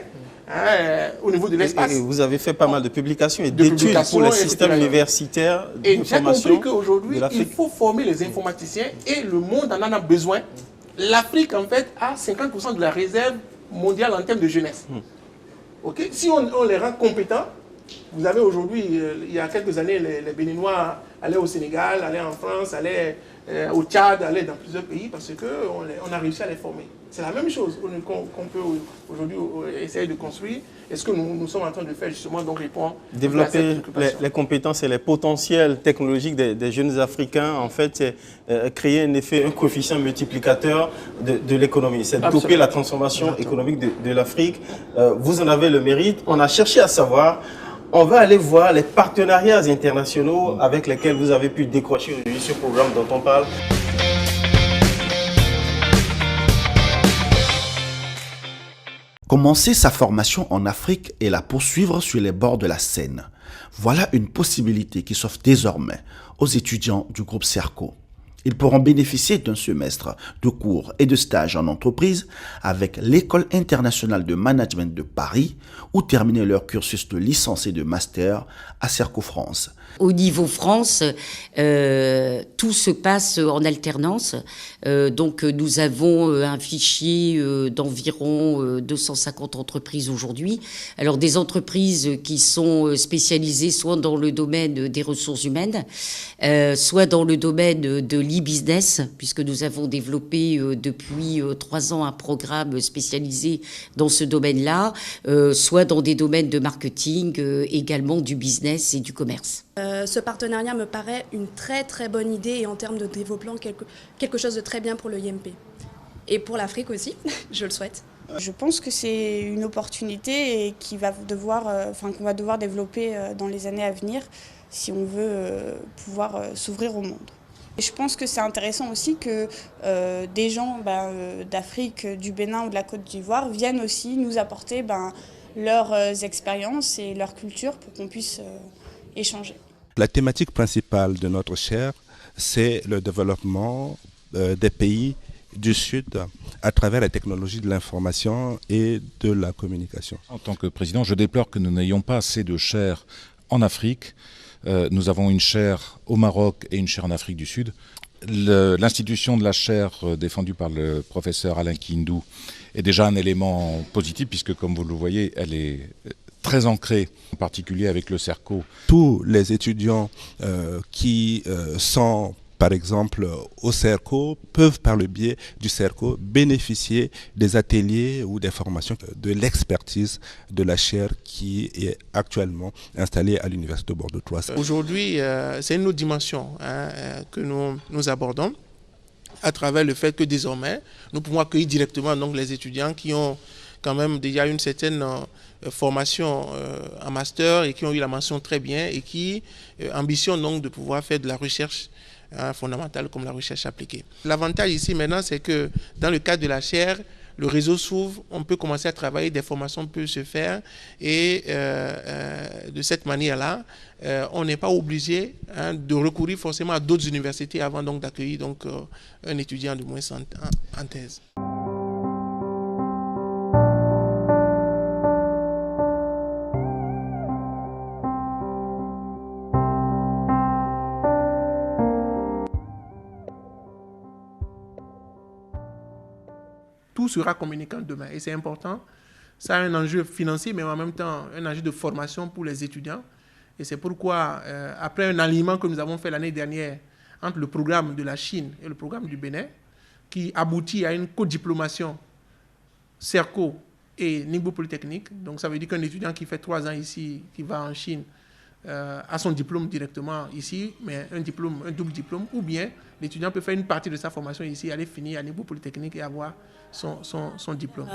au niveau de l'espace. Et vous avez fait pas mal de publications et d'études pour les systèmes universitaires de formation. Et j'ai compris qu'aujourd'hui, il faut former les informaticiens et le monde en a besoin. L'Afrique, en fait, a 50% de la réserve mondiale en termes de jeunesse. Si on les rend compétents, vous avez aujourd'hui, il y a quelques années, les Béninois allaient au Sénégal, allaient en France, allaient au Tchad, allaient dans plusieurs pays parce qu'on a réussi à les former. C'est la même chose qu'on peut aujourd'hui essayer de construire. Et ce que nous sommes en train de faire justement, donc répondre développer les compétences et les potentiels technologiques des jeunes Africains, en fait, c'est créer un coefficient multiplicateur de l'économie. C'est doper la transformation économique de l'Afrique. Vous en avez le mérite. On a cherché à savoir. On va aller voir les partenariats internationaux avec lesquels vous avez pu décrocher aujourd'hui ce programme dont on parle. Commencer sa formation en Afrique et la poursuivre sur les bords de la Seine. Voilà une possibilité qui s'offre désormais aux étudiants du groupe Serco. Ils pourront bénéficier d'un semestre de cours et de stages en entreprise avec l'École internationale de management de Paris ou terminer leur cursus de licence et de master à Serco France. Au niveau France, tout se passe en alternance. Donc nous avons un fichier d'environ 250 entreprises aujourd'hui. Alors des entreprises qui sont spécialisées soit dans le domaine des ressources humaines, soit dans le domaine de l'e-business, puisque nous avons développé depuis 3 ans un programme spécialisé dans ce domaine-là, soit dans des domaines de marketing, également du business et du commerce. Ce partenariat me paraît une très très bonne idée et en termes de développement, quelque chose de très bien pour le IMP. Et pour l'Afrique aussi, je le souhaite. Je pense que c'est une opportunité et qu'on va devoir développer dans les années à venir si on veut pouvoir s'ouvrir au monde. Et je pense que c'est intéressant aussi que des gens d'Afrique, du Bénin ou de la Côte d'Ivoire viennent aussi nous apporter leurs expériences et leur culture pour qu'on puisse échanger. La thématique principale de notre chaire, c'est le développement des pays du Sud à travers la technologie de l'information et de la communication. En tant que président, je déplore que nous n'ayons pas assez de chaires en Afrique. Nous avons une chaire au Maroc et une chaire en Afrique du Sud. L'institution de la chaire défendue par le professeur Alain Kindou est déjà un élément positif puisque, comme vous le voyez, elle est très ancrée, en particulier avec le Serco. Tous les étudiants qui sont par exemple, au CERCO, peuvent par le biais du CERCO bénéficier des ateliers ou des formations de l'expertise de la chaire qui est actuellement installée à l'Université de Bordeaux 3. Aujourd'hui, c'est une autre dimension que nous abordons à travers le fait que désormais, nous pouvons accueillir directement donc, les étudiants qui ont quand même déjà une certaine formation en master et qui ont eu la mention très bien et qui ambitionnent donc de pouvoir faire de la recherche fondamentale comme la recherche appliquée. L'avantage ici maintenant, c'est que dans le cadre de la chaire, le réseau s'ouvre, on peut commencer à travailler, des formations peuvent se faire et de cette manière-là, on n'est pas obligé de recourir forcément à d'autres universités avant donc d'accueillir donc un étudiant de moins en thèse. Tout sera communicant demain et c'est important. Ça a un enjeu financier, mais en même temps un enjeu de formation pour les étudiants. Et c'est pourquoi, après un alignement que nous avons fait l'année dernière entre le programme de la Chine et le programme du Bénin, qui aboutit à une codiplomation CERCO et Ningbo Polytechnique. Donc ça veut dire qu'un étudiant qui fait 3 ans ici, qui va en Chine, a son diplôme directement ici, mais un double diplôme, ou bien l'étudiant peut faire une partie de sa formation ici, aller finir à Ningbo Polytechnique et avoir son diplôme.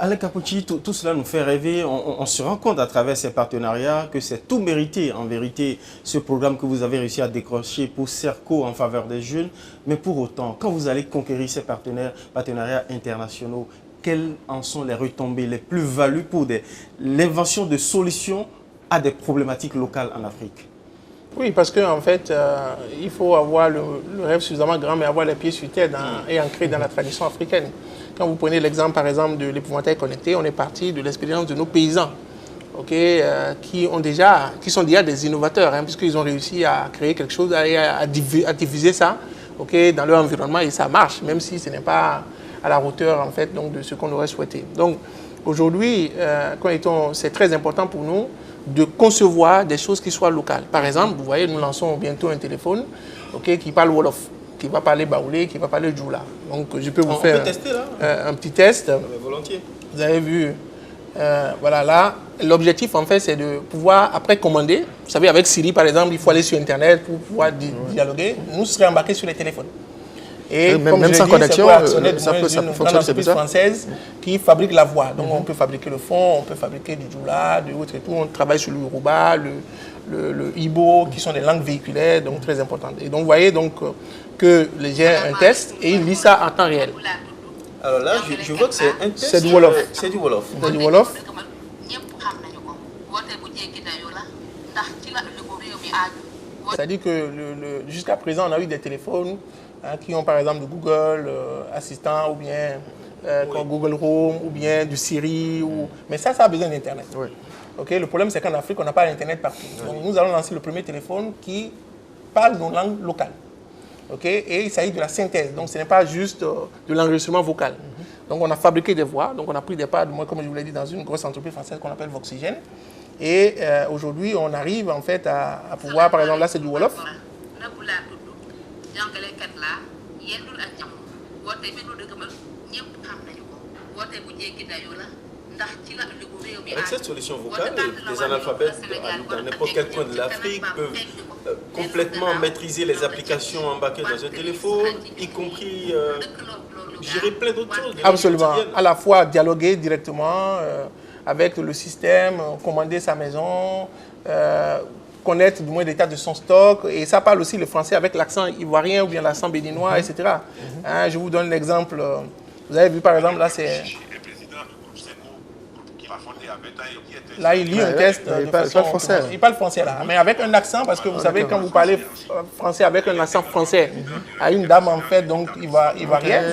Alain Kapouchi, tout cela nous fait rêver. On se rend compte à travers ces partenariats que c'est tout mérité, en vérité, ce programme que vous avez réussi à décrocher pour CERCO en faveur des jeunes. Mais pour autant, quand vous allez conquérir ces partenariats internationaux, quelles en sont les retombées, les plus-values pour l'invention de solutions à des problématiques locales en Afrique? Oui, parce qu'en fait, il faut avoir le rêve suffisamment grand, mais avoir les pieds sur terre et ancré dans la tradition africaine. Quand vous prenez l'exemple, par exemple, de l'épouvantail connecté, on est parti de l'expérience de nos paysans, qui sont déjà des innovateurs, puisqu'ils ont réussi à créer quelque chose, à diffuser ça dans leur environnement, et ça marche, même si ce n'est pas à la hauteur en fait, donc, de ce qu'on aurait souhaité. Donc aujourd'hui, c'est très important pour nous de concevoir des choses qui soient locales. Par exemple, vous voyez, nous lançons bientôt un téléphone qui parle Wolof, qui va parler Baoulé, qui va parler Djoula. Donc je peux vous faire un petit test. Volontiers. Vous avez vu, voilà là, l'objectif en fait c'est de pouvoir après commander. Vous savez, avec Siri par exemple, il faut aller sur Internet pour pouvoir dialoguer. Nous serons embarqués sur les téléphones. Et même sans connexion, ça peut fonctionner. Une française qui fabrique la voix. Donc on peut fabriquer le fond, on peut fabriquer du Djoula, du autre et tout. On travaille sur le Yoruba, le Ibo, qui sont des langues véhiculaires, donc très importantes. Et donc vous voyez donc que j'ai un test et il lit ça en temps réel. Alors là, je vois que c'est un test. C'est du Wolof. C'est du Wolof. C'est du Wolof. C'est-à-dire que jusqu'à présent, on a eu des téléphones qui ont par exemple du Google Assistant ou bien Google Home ou bien du Siri. Mais ça a besoin d'Internet. Le problème, c'est qu'en Afrique, on n'a pas d'Internet partout. Donc, nous allons lancer le premier téléphone qui parle nos langues locales. Et il s'agit de la synthèse. Donc, ce n'est pas juste de l'enregistrement vocal. Donc, on a fabriqué des voix. Donc, on a pris des parts, comme je vous l'ai dit, dans une grosse entreprise française qu'on appelle Voxygène. Et aujourd'hui, on arrive en fait à pouvoir, par exemple, là, c'est du Wolof. Avec cette solution vocale, les analphabètes dans n'importe quel coin de l'Afrique peuvent complètement maîtriser les applications embarquées dans un téléphone, y compris gérer plein d'autres choses. Absolument. À la fois dialoguer directement avec le système, commander sa maison, connaître du moins l'état de son stock. Et ça parle aussi le français avec l'accent ivoirien ou bien l'accent béninois, etc. Hein, je vous donne l'exemple. Vous avez vu par exemple, là c'est... Là, il lit un test. Il parle français. Il parle français là, mais avec un accent, parce que vous savez, quand vous parlez français avec un accent français à une dame, en fait, donc ivoirienne,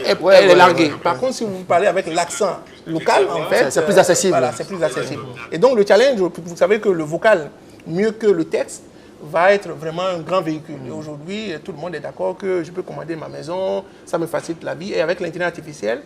elle est larguée. Par contre, si vous parlez avec l'accent local, en fait, c'est plus accessible. Voilà, c'est plus accessible. Et donc, le challenge, vous savez que le vocal, mieux que le texte, va être vraiment un grand véhicule. Et aujourd'hui, tout le monde est d'accord que je peux commander ma maison, ça me facilite la vie. Et avec l'intelligence artificielle,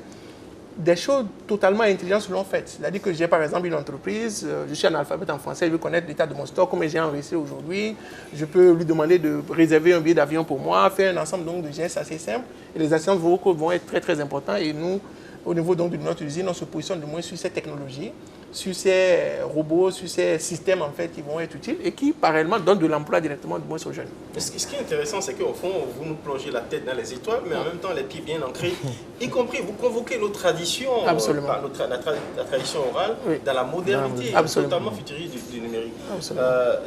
des choses totalement intelligentes seront faites. C'est-à-dire que j'ai par exemple une entreprise, je suis analphabète en français, je veux connaître l'état de mon stock, combien j'ai enregistré aujourd'hui. Je peux lui demander de réserver un billet d'avion pour moi, faire un ensemble donc, de gestes assez simples. Et les assistantes vocaux vont être très très importants. Et nous, au niveau donc, de notre usine, on se positionne du moins sur ces technologies, sur ces robots, sur ces systèmes en fait qui vont être utiles et qui parallèlement donnent de l'emploi directement du moins aux jeunes. Ce qui est intéressant, c'est qu'au fond, vous nous plongez la tête dans les étoiles, mais en même temps les pieds bien ancrés, y compris vous convoquez nos traditions, la tradition orale, dans la modernité, totalement futuriste du numérique.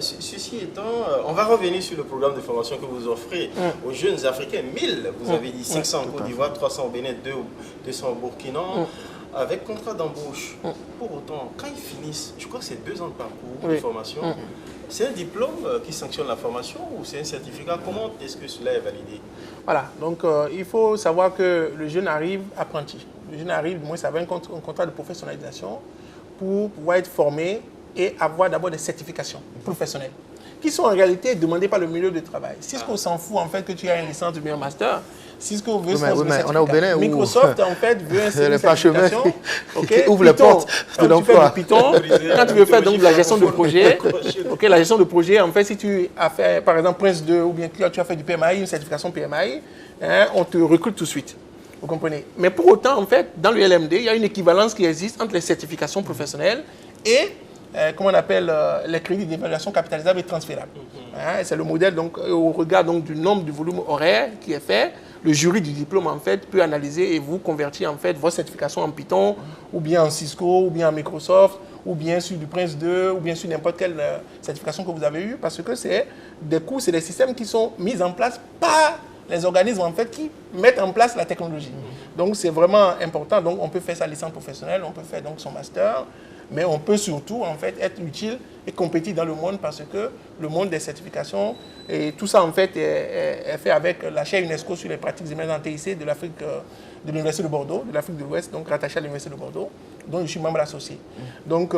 Ceci étant, on va revenir sur le programme de formation que vous offrez aux jeunes Africains. 1000, vous avez dit 500 en Côte d'Ivoire, 300 au Bénin, 200 au Burkina. Avec contrat d'embauche. Pour autant, quand ils finissent, je crois que c'est 2 ans de parcours de formation, c'est un diplôme qui sanctionne la formation ou c'est un certificat? Comment est-ce que cela est validé? Voilà, donc il faut savoir que le jeune arrive apprenti. Le jeune arrive, du moins, ça va un contrat de professionnalisation pour pouvoir être formé et avoir d'abord des certifications professionnelles qui sont en réalité demandées par le milieu du travail. Cisco s'en fout en fait que tu aies une licence ou bien un master. Cisco veut on a au Bénin Microsoft en fait veut un certification qui ouvre les portes de l'emploi. Quand tu veux faire donc de la gestion de projet, la gestion de projet, en fait, si tu as fait par exemple Prince 2 ou bien tu as fait du PMI, une certification PMI, on te recrute tout de suite. Vous comprenez? Mais pour autant, en fait, dans le LMD, il y a une équivalence qui existe entre les certifications professionnelles et comment on appelle les crédits d'évaluation capitalisables et transférables. C'est le modèle, donc, au regard donc, du nombre du volume horaire qui est fait, le jury du diplôme en fait, peut analyser et vous convertir en fait, vos certifications en Python, ou bien en Cisco, ou bien en Microsoft, ou bien sur du Prince 2, ou bien sur n'importe quelle certification que vous avez eue, parce que c'est des cours, c'est des systèmes qui sont mis en place par les organismes en fait, qui mettent en place la technologie. Donc c'est vraiment important, donc on peut faire sa licence professionnelle, on peut faire donc son master, mais on peut surtout en fait être utile et compétir dans le monde parce que le monde des certifications et tout ça en fait est fait avec la chaire UNESCO sur les pratiques émergentes en TIC de l'Afrique, de l'Université de Bordeaux, de l'Afrique de l'Ouest, donc rattaché à l'Université de Bordeaux, dont je suis membre associé. Donc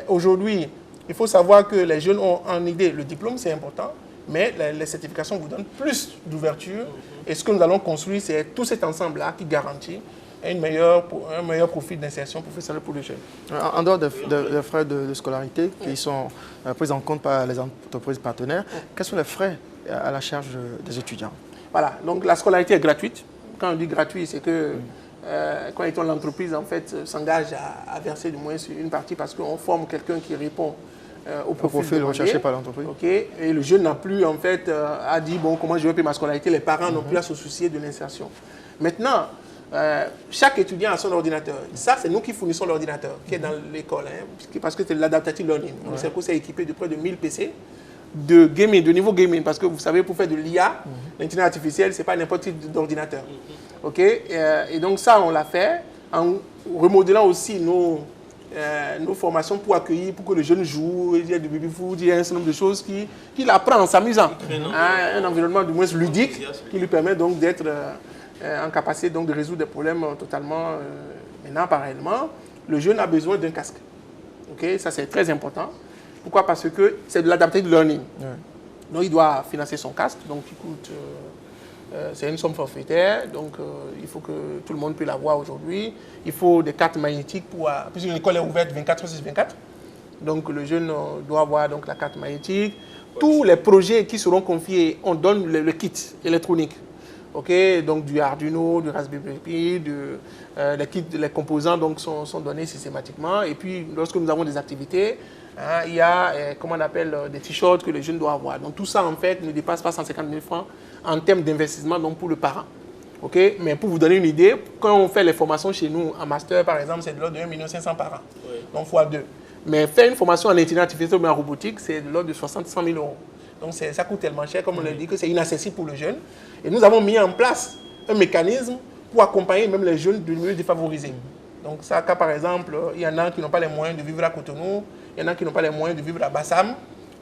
aujourd'hui, il faut savoir que les jeunes ont en idée, le diplôme c'est important, mais les certifications vous donnent plus d'ouverture et ce que nous allons construire c'est tout cet ensemble-là qui garantit un meilleur profil d'insertion professionnelle pour les jeunes. En dehors des frais de scolarité qui sont pris en compte par les entreprises partenaires, quels sont les frais à la charge des étudiants? Voilà, donc la scolarité est gratuite. Quand on dit gratuit, c'est que quand l'entreprise en fait s'engage à verser du moins une partie parce qu'on forme quelqu'un qui répond au profil recherché par l'entreprise. Et le jeune n'a plus en fait à dire bon comment je vais payer ma scolarité, les parents n'ont plus à se soucier de l'insertion. Maintenant, chaque étudiant a son ordinateur. Ça, c'est nous qui fournissons l'ordinateur qui est dans l'école, parce que c'est l'adaptative learning. Le Cerco s'est équipé de près de 1000 PC de gaming, de niveau gaming, parce que vous savez, pour faire de l'IA, l'intelligence artificielle, ce n'est pas n'importe quel type d'ordinateur. Et donc ça, on l'a fait en remodelant aussi nos formations pour accueillir, pour que le jeune joue, il y a du baby-food, il y a un certain nombre de choses qu'il apprend en s'amusant. Un environnement du moins ludique qui lui permet donc d'être en capacité donc de résoudre des problèmes totalement. Maintenant, parallèlement, le jeune a besoin d'un casque. Ça, c'est très important. Pourquoi? Parce que c'est de l'adaptive learning. Donc, il doit financer son casque, donc il coûte... c'est une somme forfaitaire, donc il faut que tout le monde puisse l'avoir aujourd'hui. Il faut des cartes magnétiques, puisque l'école est ouverte 24/6/24. Donc le jeune doit avoir donc, la carte magnétique. Tous les projets qui seront confiés, on donne le kit électronique. Okay, donc du Arduino, du Raspberry Pi, les composants donc, sont donnés systématiquement. Et puis, lorsque nous avons des activités, hein, il y a, comment on appelle, des t-shirts que les jeunes doivent avoir. Donc tout ça, en fait, ne dépasse pas 150 000 francs en termes d'investissement donc pour le parent. Okay? Mais pour vous donner une idée, quand on fait les formations chez nous, en master, par exemple, c'est de l'ordre de 1 500 000 par an. Oui. Donc x2. Mais faire une formation en intelligence artificielle ou en robotique, c'est de l'ordre de 60 000 euros. Donc ça coûte tellement cher, comme on l'a dit, que c'est inaccessible pour le jeune. Et nous avons mis en place un mécanisme pour accompagner même les jeunes du milieu défavorisé. Donc ça, quand par exemple, il y en a qui n'ont pas les moyens de vivre à Cotonou, il y en a qui n'ont pas les moyens de vivre à Bassam.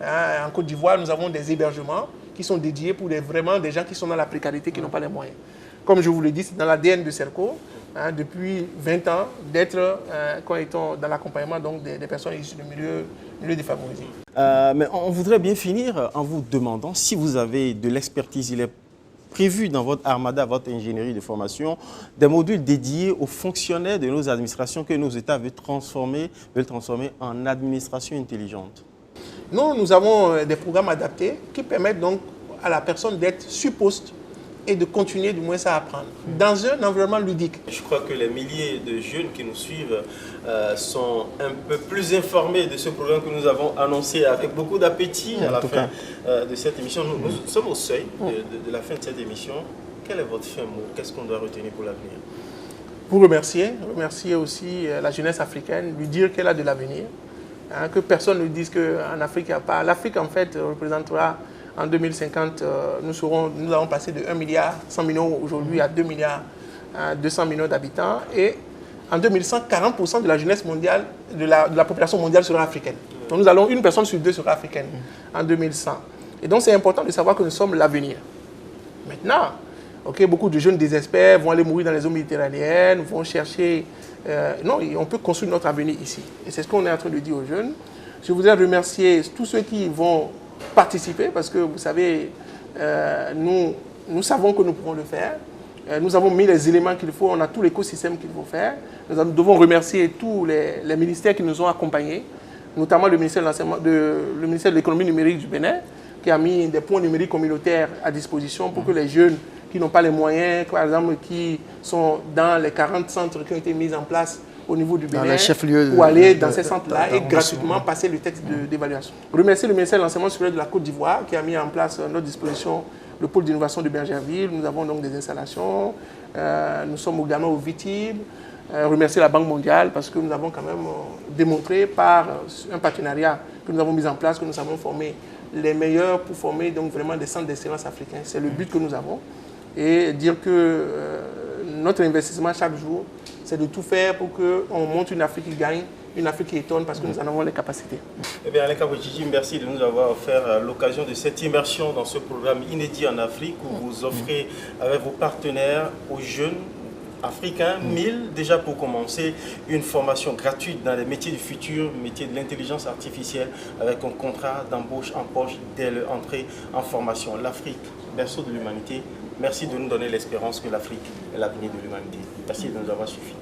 Hein, en Côte d'Ivoire, nous avons des hébergements qui sont dédiés pour vraiment des gens qui sont dans la précarité, qui n'ont pas les moyens. Comme je vous l'ai dit, c'est dans l'ADN de Serco, hein, depuis 20 ans, d'être quand ils sont dans l'accompagnement des personnes issues du milieu défavorisé. Mais on voudrait bien finir en vous demandant si vous avez de l'expertise. Il est prévu dans votre armada, votre ingénierie de formation, des modules dédiés aux fonctionnaires de nos administrations que nos États veulent transformer en administration intelligente. Nous avons des programmes adaptés qui permettent donc à la personne d'être sur poste et de continuer du moins à apprendre dans un environnement ludique. Je crois que les milliers de jeunes qui nous suivent sont un peu plus informés de ce programme que nous avons annoncé avec beaucoup d'appétit à la fin de cette émission. Nous sommes au seuil de la fin de cette émission. Quel est votre fin mot? Qu'est-ce qu'on doit retenir pour l'avenir? Pour remercier aussi la jeunesse africaine, lui dire qu'elle a de l'avenir, hein, que personne ne dise qu'en Afrique, il n'y a pas. L'Afrique, en fait, représentera en 2050, nous allons passer de 1,1 milliard aujourd'hui à 2,2 milliards d'habitants. Et en 2100, 40% de la jeunesse mondiale, de la population mondiale sera africaine. Donc nous allons, 1 personne sur 2 sera africaine en 2100. Et donc c'est important de savoir que nous sommes l'avenir. Maintenant, beaucoup de jeunes désespèrent, vont aller mourir dans les eaux méditerranéennes, vont chercher... non, on peut construire notre avenir ici. Et c'est ce qu'on est en train de dire aux jeunes. Je voudrais remercier tous ceux qui vont participer parce que vous savez, nous savons que nous pouvons le faire. Nous avons mis les éléments qu'il faut, on a tout l'écosystème qu'il faut faire. Nous devons remercier tous les ministères qui nous ont accompagnés, notamment le ministère de l'économie numérique du Bénin, qui a mis des points numériques communautaires à disposition pour que les jeunes qui n'ont pas les moyens, par exemple, qui sont dans les 40 centres qui ont été mis en place au niveau du Bénin, pour aller dans ces centres-là et gratuitement passer le texte d'évaluation. Remercier le ministère de l'Enseignement supérieur de la Côte d'Ivoire qui a mis en place à notre disposition le pôle d'innovation de Bergerville. Nous avons donc des installations. Nous sommes également au VITIB. Remercier la Banque mondiale parce que nous avons quand même démontré par un partenariat que nous avons mis en place que nous avons formé les meilleurs pour former donc vraiment des centres d'excellence africains. C'est le but que nous avons. Et dire que notre investissement chaque jour, c'est de tout faire pour qu'on monte une Afrique qui gagne, une Afrique qui étonne parce que nous en avons les capacités. Eh bien, Alain Kabodjidji, merci de nous avoir offert l'occasion de cette immersion dans ce programme inédit en Afrique où vous offrez avec vos partenaires aux jeunes africains, 1000 déjà pour commencer, une formation gratuite dans les métiers du futur, métiers de l'intelligence artificielle avec un contrat d'embauche en poche dès l'entrée en formation. L'Afrique, berceau de l'humanité. Merci de nous donner l'espérance que l'Afrique est l'avenir de l'humanité. Merci de nous avoir suivi.